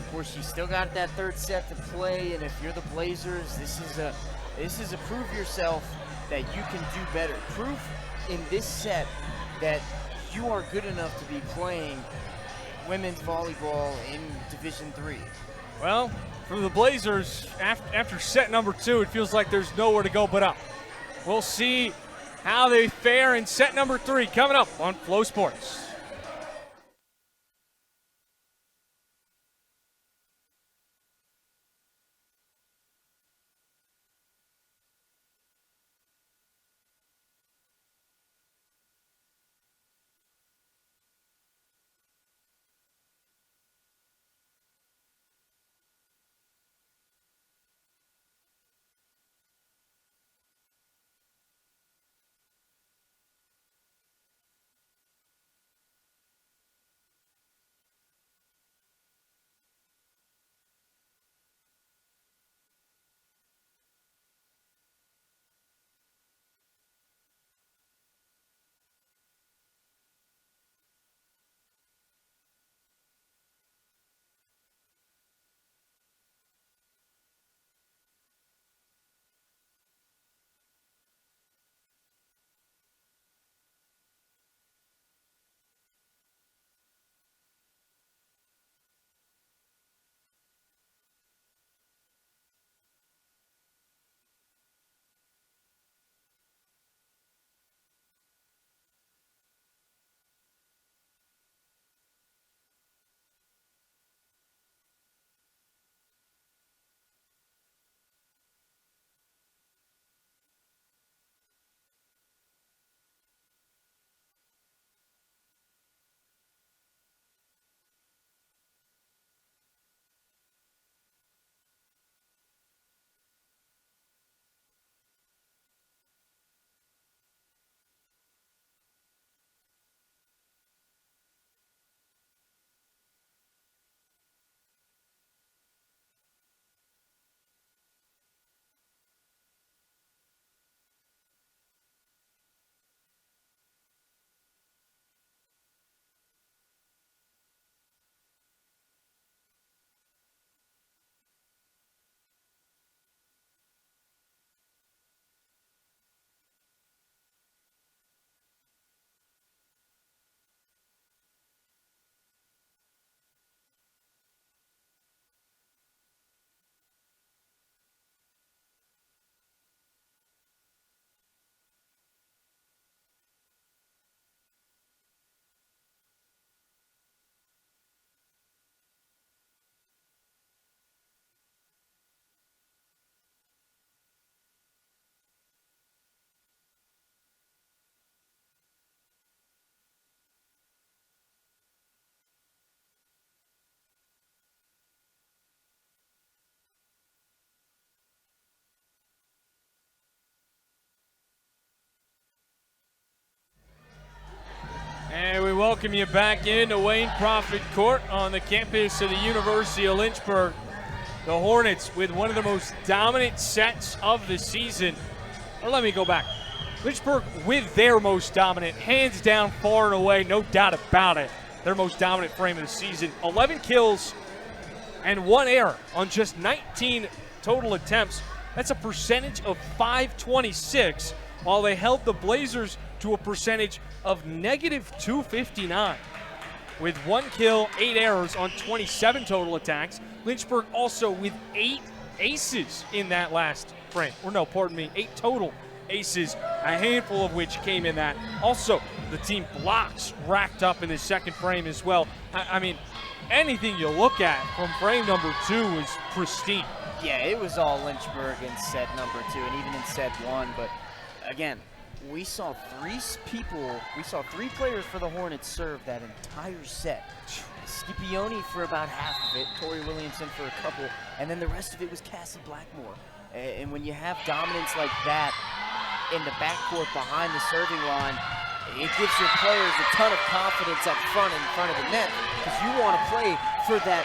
Of course, you still got that 3rd set to play, and if you're the Blazers, this is a prove yourself that you can do better. Proof in this set that you are good enough to be playing women's volleyball in Division III. Well, for the Blazers, after set number 2, it feels like there's nowhere to go but up. We'll see how they fare in set number 3 coming up on FloSports. welcome you back into Wayne Prophet Court on the campus of the University of Lynchburg. The Hornets with one of the most dominant sets of the season. Or let me go back. Lynchburg with their most dominant, hands down, far and away, no doubt about it, their most dominant frame of the season. 11 kills and 1 error on just 19 total attempts. That's a percentage of .526, while they held the Blazers to a percentage of negative .259. With 1 kill, 8 errors on 27 total attacks. Lynchburg also with 8 aces in that last frame. Or no, pardon me, 8 total aces, a handful of which came in that. Also, the team blocks racked up in the second frame as well. I mean, anything you look at from frame number 2 was pristine. Yeah, it was all Lynchburg in set number 2 and even in set 1. But again, we saw 3 players for the Hornets serve that entire set. Scipione for about half of it, Tori Williamson for a couple, and then the rest of it was Cassie Blackmore. And when you have dominance like that in the backcourt behind the serving line, it gives your players a ton of confidence up front in front of the net, because you want to play for that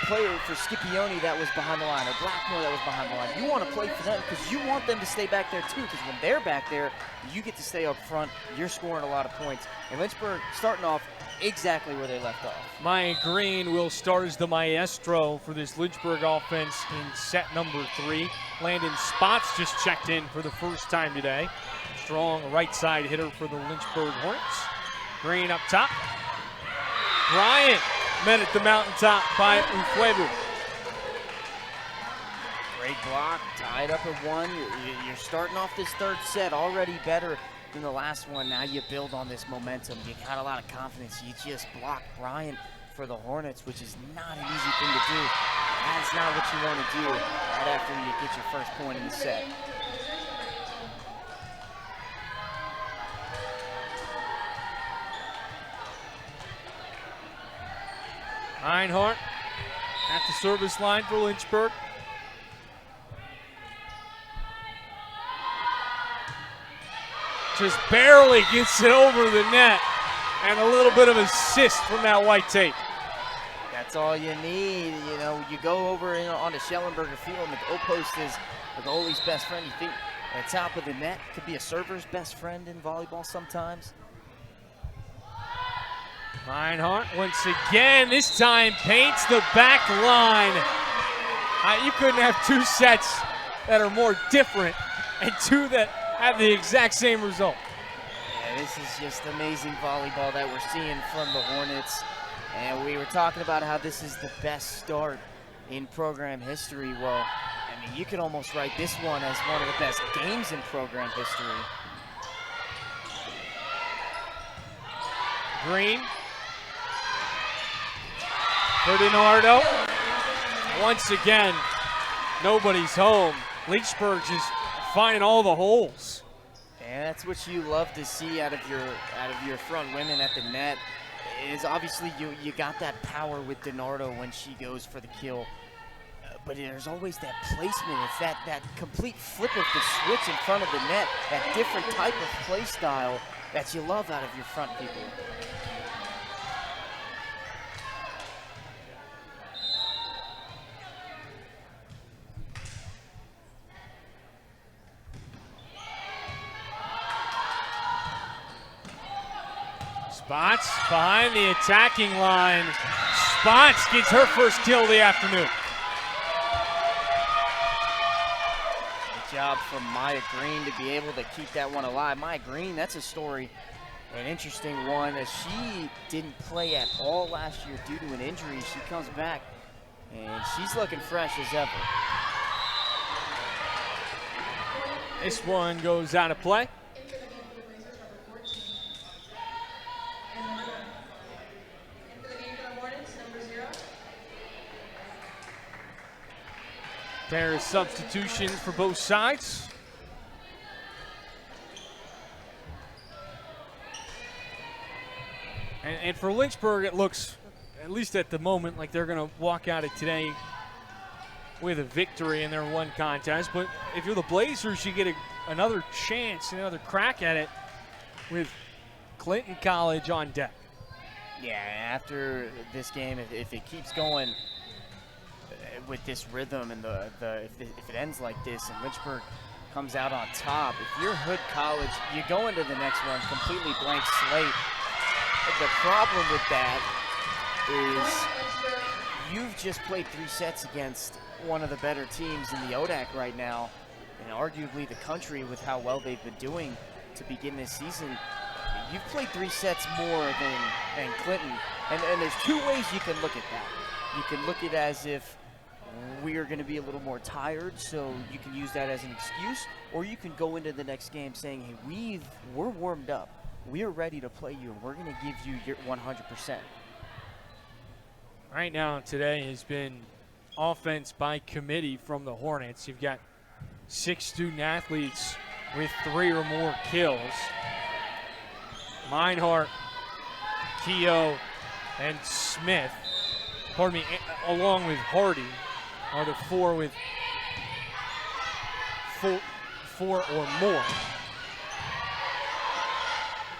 player, for Scipione that was behind the line, or Blackmore that was behind the line. You want to play for them because you want them to stay back there too, because when they're back there, you get to stay up front, you're scoring a lot of points. And Lynchburg starting off exactly where they left off. Maya Green will start as the maestro for this Lynchburg offense in set number 3. Landon Spots just checked in for the first time today. Strong right side hitter for the Lynchburg Hornets. Green up top. Bryant met at the mountaintop by Ufuebu. Great block, tied up at 1. You're starting off this third set already better than the last one. Now you build on this momentum. You got a lot of confidence. You just blocked Bryant for the Hornets, which is not an easy thing to do. That's not what you want to do right after you get your first point in the set. Einhart at the service line for Lynchburg. Just barely gets it over the net, and a little bit of assist from that white tape. That's all you need. You know, you go over on the Schellenberger field, and the goal post is the goalie's best friend. You think at the top of the net could be a server's best friend in volleyball sometimes. Einhart once again, this time paints the back line. You couldn't have 2 sets that are more different and 2 that have the exact same result. Yeah, this is just amazing volleyball that we're seeing from the Hornets. And we were talking about how this is the best start in program history. Well, I mean, you could almost write this one as one of the best games in program history. Green. Bernardo. Once again, nobody's home. Lynchburg just finding all the holes. And that's what you love to see out of your front women at the net. Is obviously you got that power with DiNardo when she goes for the kill. But there's always that placement. It's that complete flip of the switch in front of the net, that different type of play style that you love out of your front people. Spots behind the attacking line. Spots gets her first kill of the afternoon. Good job from Maya Green to be able to keep that one alive. Maya Green, that's a story, an interesting one, as she didn't play at all last year due to an injury. She comes back, and she's looking fresh as ever. This one goes out of play. Pair of substitutions for both sides. And for Lynchburg, it looks, at least at the moment, like they're going to walk out of today with a victory in their one contest. But if you're the Blazers, you get another chance, another crack at it with Clinton College on deck. Yeah, after this game, if it keeps going with this rhythm and if it ends like this and Lynchburg comes out on top, if you're Hood College, you go into the next one completely blank slate. The problem with that is you've just played 3 sets against one of the better teams in the ODAC right now, and arguably the country with how well they've been doing to begin this season. You've played 3 sets more than Clinton, and there's 2 ways you can look at that. You can look at it as if we're going to be a little more tired, so you can use that as an excuse, or you can go into the next game saying, hey, we're warmed up. We're ready to play you, and we're going to give you your 100%. Right now, today has been offense by committee from the Hornets. You've got 6 student athletes with 3 or more kills. Meinhardt, Keogh, and Smith, along with Hardy, are the 4 with 4 or more.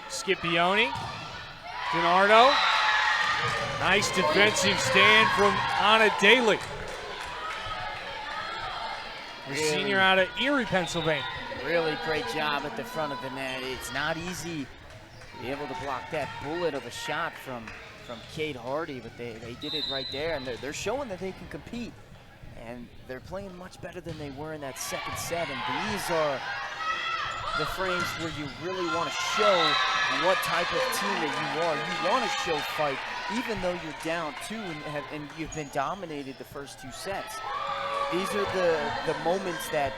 Scipione, DiNardo, nice defensive stand from Anna Daly, the senior out of Erie, Pennsylvania. Really great job at the front of the net. It's not easy to be able to block that bullet of a shot from Kate Hardy, but they did it right there, and they're showing that they can compete, and they're playing much better than they were in that second set, and these are the frames where you really want to show what type of team that you are. You want to show fight, even though you're down 2 and you've been dominated the first 2 sets. These are the moments that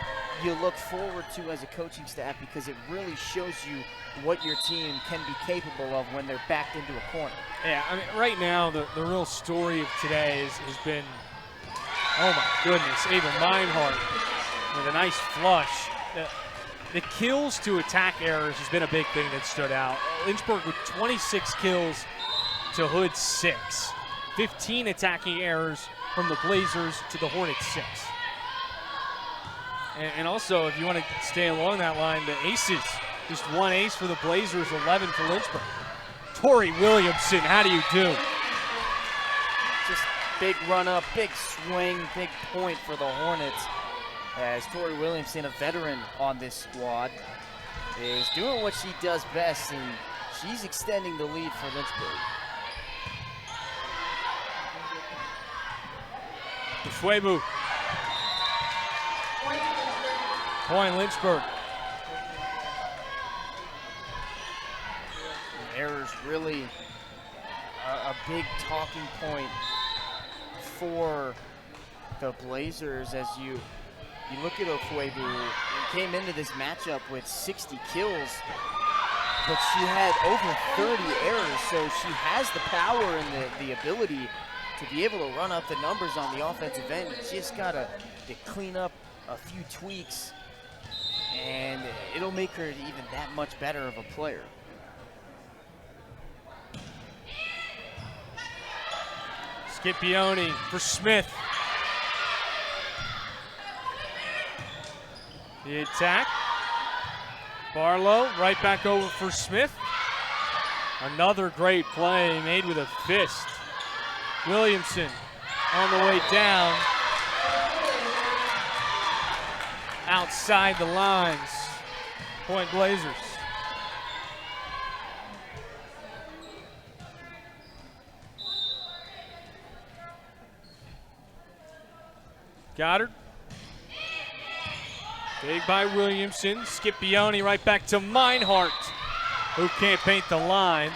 you look forward to as a coaching staff, because it really shows you what your team can be capable of when they're backed into a corner. Yeah, I mean, right now, the real story of today has been, oh my goodness, Ava Meinhardt with a nice flush. The kills to attack errors has been a big thing that stood out. Lynchburg with 26 kills to Hood 6. 15 attacking errors from the Blazers to the Hornets 6. And also, if you want to stay along that line, the aces, just 1 ace for the Blazers, 11 for Lynchburg. Tori Williamson, how do you do? Just big run up, big swing, big point for the Hornets, as Tori Williamson, a veteran on this squad, is doing what she does best, and she's extending the lead for Lynchburg. Fuebu. Point Lynchburg. Errors really a big talking point for the Blazers, as you look at Ofuebu, who came into this matchup with 60 kills, but she had over 30 errors, so she has the power and the ability to be able to run up the numbers on the offensive end. You just got to clean up a few tweaks, and it'll make her even that much better of a player. Scipione for Smith. The attack. Barlow right back over for Smith. Another great play made with a fist. Williamson on the way down. Outside the lines. Point Blazers. Goddard. Big by Williamson. Scipione right back to Meinhardt, who can't paint the line.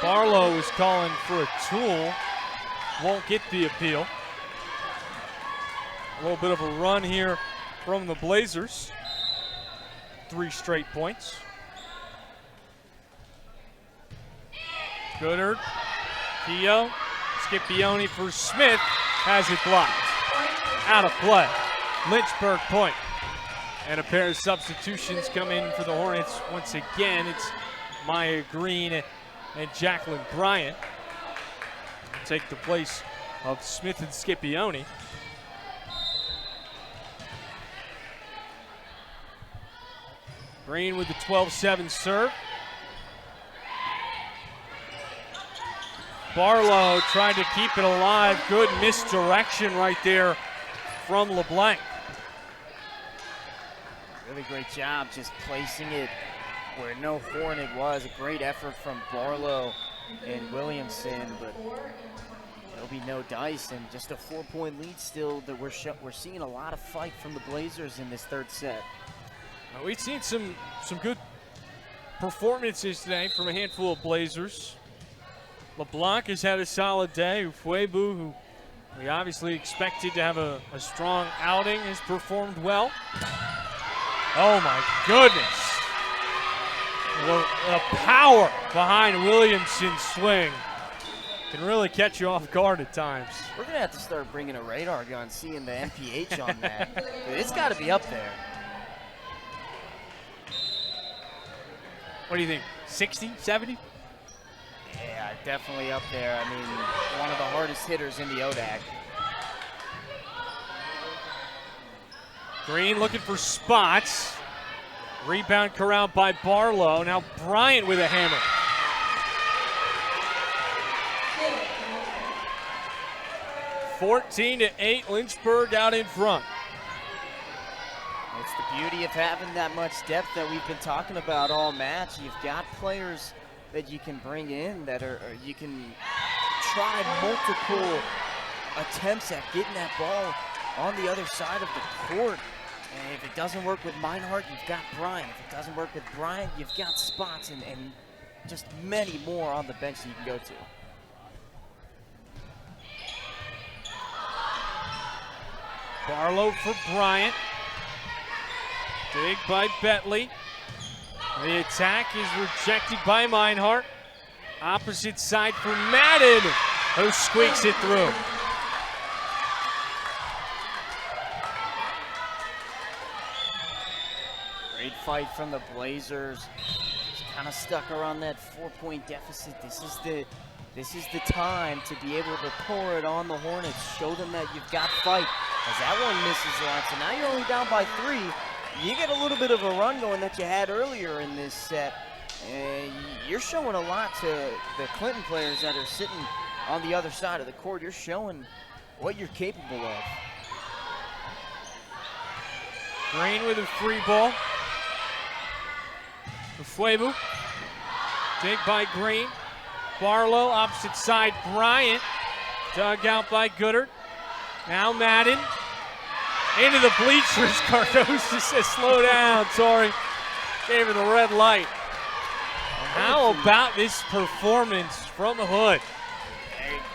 Barlow is calling for a tool. Won't get the appeal. A little bit of a run here from the Blazers. 3 straight points. Goddard. Keogh. Scipione for Smith. Has it blocked. Out of play. Lynchburg point. And a pair of substitutions come in for the Hornets. Once again, it's Maya Green and Jacqueline Bryant. Take the place of Smith and Scipione. Green with the 12-7 serve. Barlow trying to keep it alive. Good misdirection right there from LeBlanc. Really great job just placing it where no Hornet was. A great effort from Barlow and Williamson, but there'll be no dice, and just a 4-point lead still that we're seeing a lot of fight from the Blazers in this third set. We've seen some good performances today from a handful of Blazers. LeBlanc has had a solid day. Ufuebu, who we obviously expected to have a strong outing, has performed well. Oh my goodness. The power behind Williamson's swing can really catch you off guard at times. We're going to have to start bringing a radar gun, seeing the MPH on that. It's got to be up there. What do you think, 60, 70? Yeah, definitely up there. I mean, one of the hardest hitters in the ODAC. Green looking for spots. Rebound corralled by Barlow. Now Bryant with a hammer. (14-8), Lynchburg out in front. It's the beauty of having that much depth that we've been talking about all match. You've got players that you can bring in that you can try multiple attempts at getting that ball on the other side of the court. And if it doesn't work with Meinhardt, you've got Bryant. If it doesn't work with Bryant, you've got spots and just many more on the bench that you can go to. Barlow for Bryant. Dig by Bentley. The attack is rejected by Meinhardt. Opposite side for Madden, who squeaks it through. Great fight from the Blazers. Just kind of stuck around that 4-point deficit. This is the time to be able to pour it on the Hornets. Show them that you've got fight. As that one misses out, so now you're only down by 3. You get a little bit of a run going that you had earlier in this set. And you're showing a lot to the Clinton players that are sitting on the other side of the court. You're showing what you're capable of. Green with a free ball. Ufuebu. Dig by Green. Barlow, opposite side, Bryant. Dug out by Goodard. Now Madden. Into the bleachers. Cardoso says, slow down, sorry. Gave her the red light. How about this performance from Hood?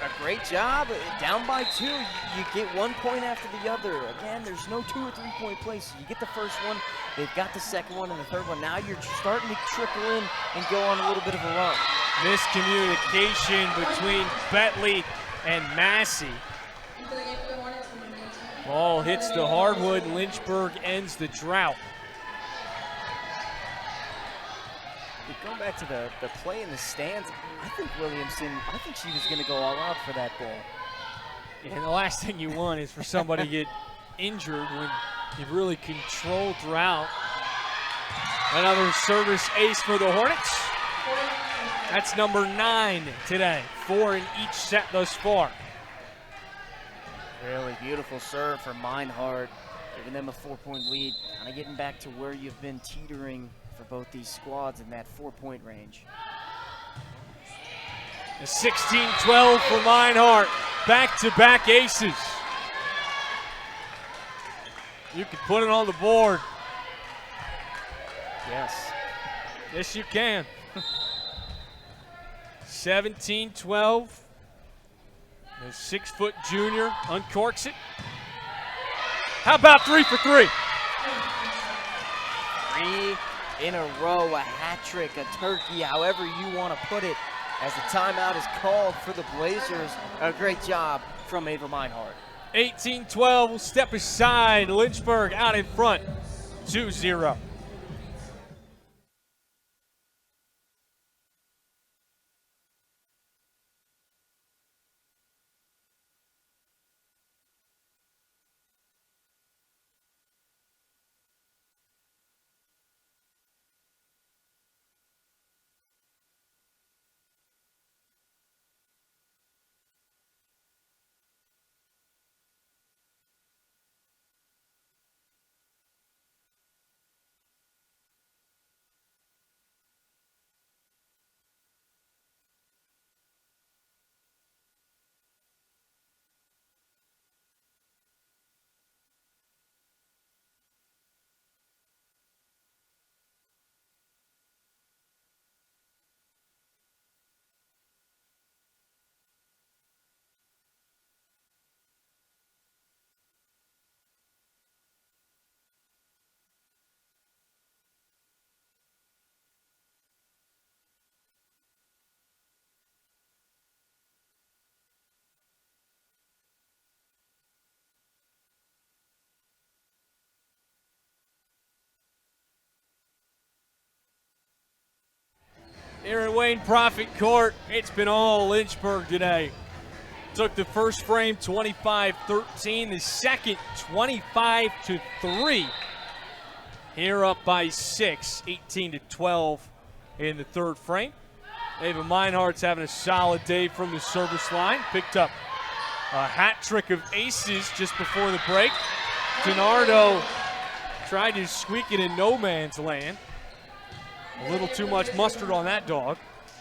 A great job. Down by 2, you get 1 point after the other. Again, there's no 2 or 3 point plays. So you get the first one, they've got the second one and the third one. Now you're starting to trickle in and go on a little bit of a run. Miscommunication between Bentley and Massey. Ball hits the hardwood. Lynchburg ends the drought. Going back to the play in the stands, I think she was going to go all out for that ball. And the last thing you want is for somebody to get injured when you've really controlled throughout. Another service ace for the Hornets. That's number 9 today. 4 in each set thus far. Really beautiful serve for Meinhardt, giving them a 4-point lead. Kind of getting back to where you've been teetering for both these squads in that 4-point range. A 16-12 for Meinhardt. Back-to-back aces. You can put it on the board. Yes. Yes, you can. 17-12. The 6-foot junior uncorks it. How about 3 for 3? 3 in a row, a hat trick, a turkey, however you want to put it, as the timeout is called for the Blazers. A great job from Ava Meinhardt. 18-12 will step aside. Lynchburg out in front, 2-0. Wayne Prophet Court. It's been all Lynchburg today. Took the first frame 25-13, the second 25-3. Here up by 6, 18-12 in the third frame. Ava Meinhardt's having a solid day from the service line. Picked up a hat trick of aces just before the break. DiNardo tried to squeak it in no man's land. A little too much mustard on that dog.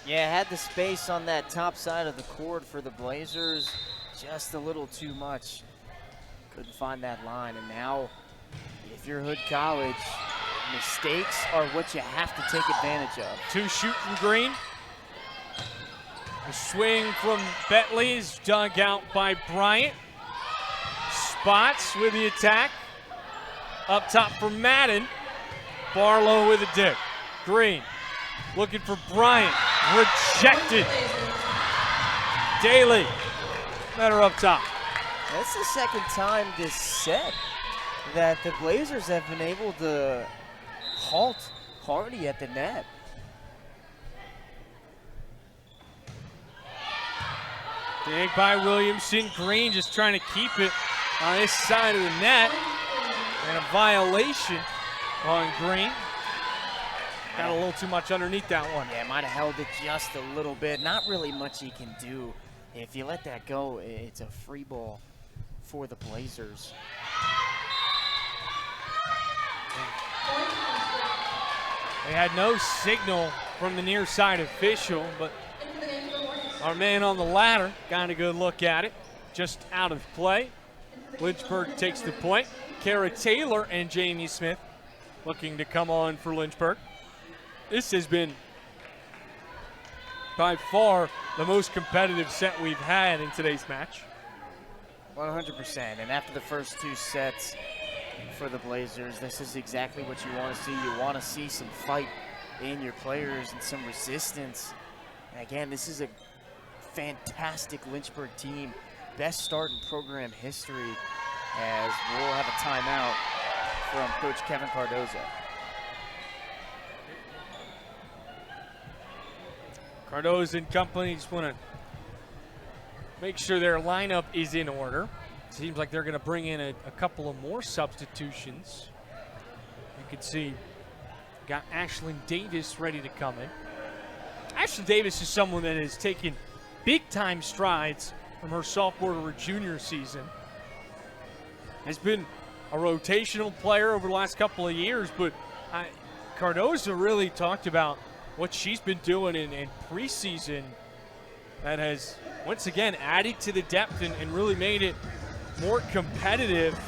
Yeah, had the space on that top side of the court for the Blazers. Just a little too much. Couldn't find that line. And now, if you're Hood College, mistakes are what you have to take advantage of. 2 shoot from Green. A swing from Bentley is dug out by Bryant. Spots with the attack. Up top for Madden. Barlow with a dig. Green looking for Bryant. Rejected. Daly. Better up top. That's the second time this set that the Blazers have been able to halt Hardy at the net. Dig by Williamson. Green just trying to keep it on this side of the net. And a violation on Green. Got a little too much underneath that one. Yeah, might have held it just a little bit. Not really much he can do. If you let that go, it's a free ball for the Blazers. They had no signal from the near side official, but our man on the ladder got a good look at it. Just out of play. Lynchburg takes the point. Kara Taylor and Jamie Smith looking to come on for Lynchburg. This has been by far the most competitive set we've had in today's match. 100%. And after the first 2 sets for the Blazers, this is exactly what you want to see. You want to see some fight in your players and some resistance. And again, this is a fantastic Lynchburg team. Best start in program history, as we'll have a timeout from Coach Kevin Cardozo. Cardozo and company just want to make sure their lineup is in order. Seems like they're going to bring in a couple of more substitutions. You can see got Ashlyn Davis ready to come in. Ashlyn Davis is someone that has taken big-time strides from her sophomore to her junior season. Has been a rotational player over the last couple of years, but Cardozo really talked about what she's been doing in preseason that has, once again, added to the depth and really made it more competitive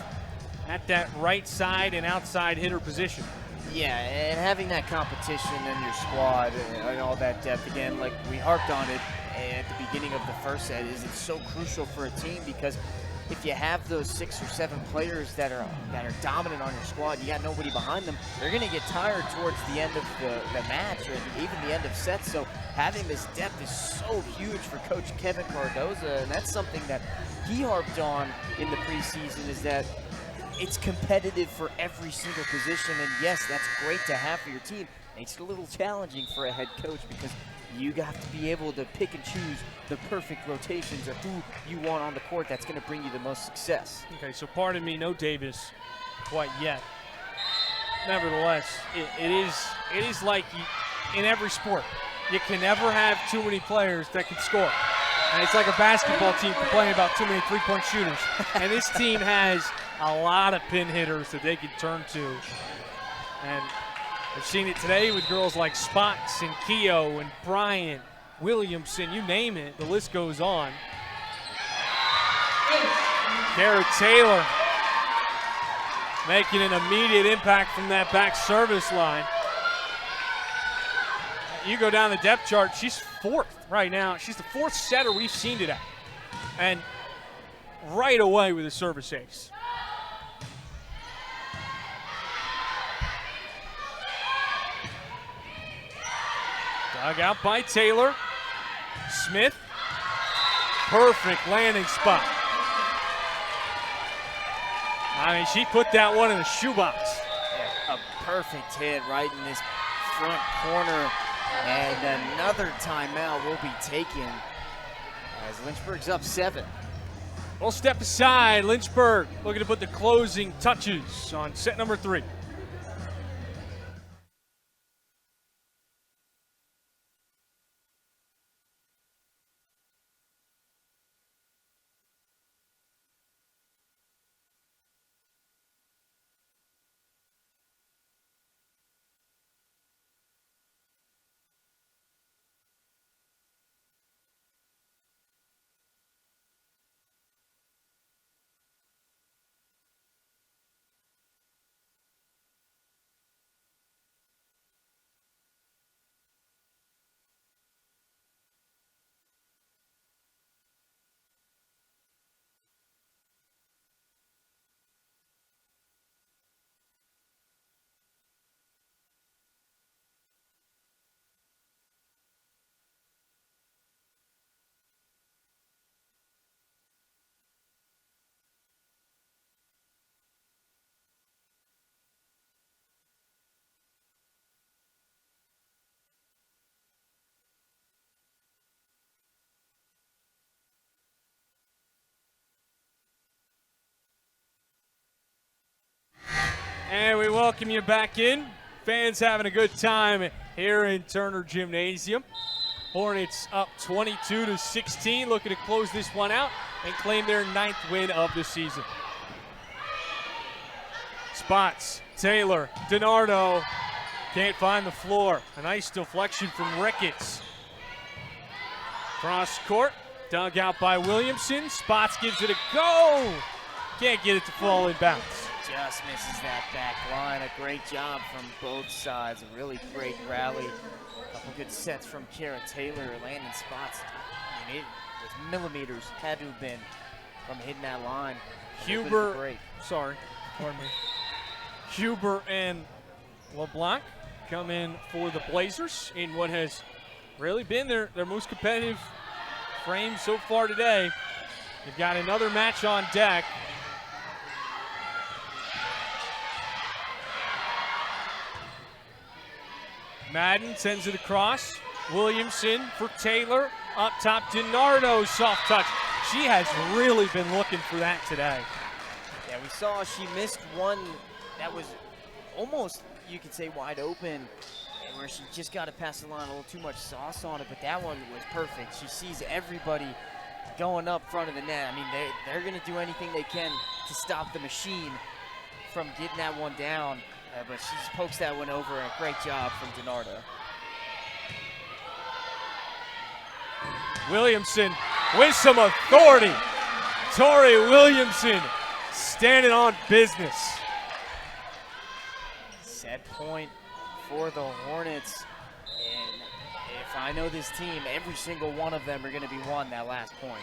at that right side and outside hitter position. Yeah, and having that competition in your squad and all that depth, again, like we harped on it at the beginning of the first set, is it's so crucial for a team, because if you have those 6 or 7 players that are dominant on your squad, you got nobody behind them, they're going to get tired towards the end of the match or even the end of sets. So having this depth is so huge for Coach Kevin Cardozo, and that's something that he harped on in the preseason, is that it's competitive for every single position. And yes, that's great to have for your team. Makes it a little challenging for a head coach, because you have to be able to pick and choose the perfect rotations of who you want on the court that's going to bring you the most success. Okay, so pardon me, no Davis quite yet. Nevertheless, it is like in every sport. You can never have too many players that can score. And it's like a basketball team complaining about too many three-point shooters. And this team has a lot of pin hitters that they can turn to. And I've seen it today with girls like Spots and Keogh and Bryant, Williamson, you name it, the list goes on. Kara Taylor making an immediate impact from that back service line. You go down the depth chart, she's 4th right now. She's the 4th setter we've seen today. And right away with a service ace. Dug out by Taylor. Smith. Perfect landing spot. I mean, she put that one in the shoebox. Yeah, a perfect hit right in this front corner And another timeout will be taken as Lynchburg's up 7. We'll step aside. Lynchburg looking to put the closing touches on set number 3. And we welcome you back in. Fans having a good time here in Turner Gymnasium. Hornets up 22-16, looking to close this one out and claim their 9th win of the season. Spots, Taylor, DiNardo, can't find the floor. A nice deflection from Ricketts. Cross court, dug out by Williamson. Spots gives it a go. Can't get it to fall in bounds. Just misses that back line. A great job from both sides. A really great rally. A couple good sets from Kara Taylor. Landing spots. I mean, it was millimeters. Had to have been from hitting that line. Huber, pardon me. Huber and LeBlanc come in for the Blazers in what has really been their most competitive frame so far today. They've got another match on deck. Madden sends it across. Williamson for Taylor. Up top, DiNardo, soft touch. She has really been looking for that today. Yeah, we saw she missed one that was almost, you could say, wide open, and where she just got to pass the line, a little too much sauce on it, but that one was perfect. She sees everybody going up front of the net. I mean, they're going to do anything they can to stop the machine from getting that one down. But she just pokes that one over, and a great job from DiNardo. Williamson with some authority. Tori Williamson standing on business. Set point for the Hornets. And if I know this team, every single one of them are going to be won that last point.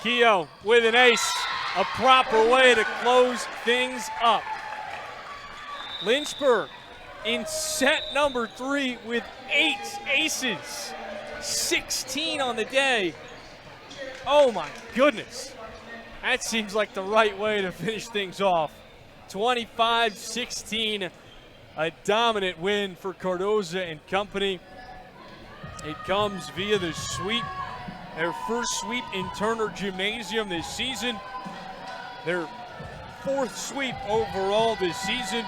Keogh with an ace. A proper way to close things up. Lynchburg in set number 3 with 8 aces. 16 on the day. Oh my goodness. That seems like the right way to finish things off. 25-16, a dominant win for Cardoza and company. It comes via the sweep. Their first sweep in Turner Gymnasium this season. Their 4th sweep overall this season.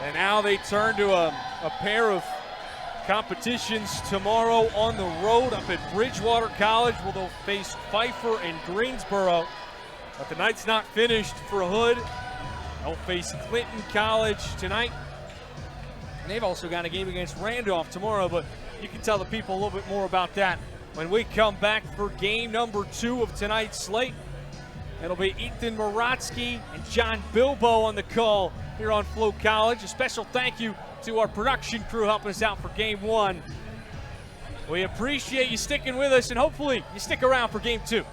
And now they turn to a pair of competitions tomorrow on the road up at Bridgewater College, where they'll face Pfeiffer and Greensboro. But the night's not finished for Hood. They'll face Clinton College tonight. And they've also got a game against Randolph tomorrow, but you can tell the people a little bit more about that when we come back for game number 2 of tonight's slate. It'll be Ethan Moratsky and John Bilbo on the call here on Flo College. A special thank you to our production crew helping us out for game 1. We appreciate you sticking with us, and hopefully you stick around for game 2.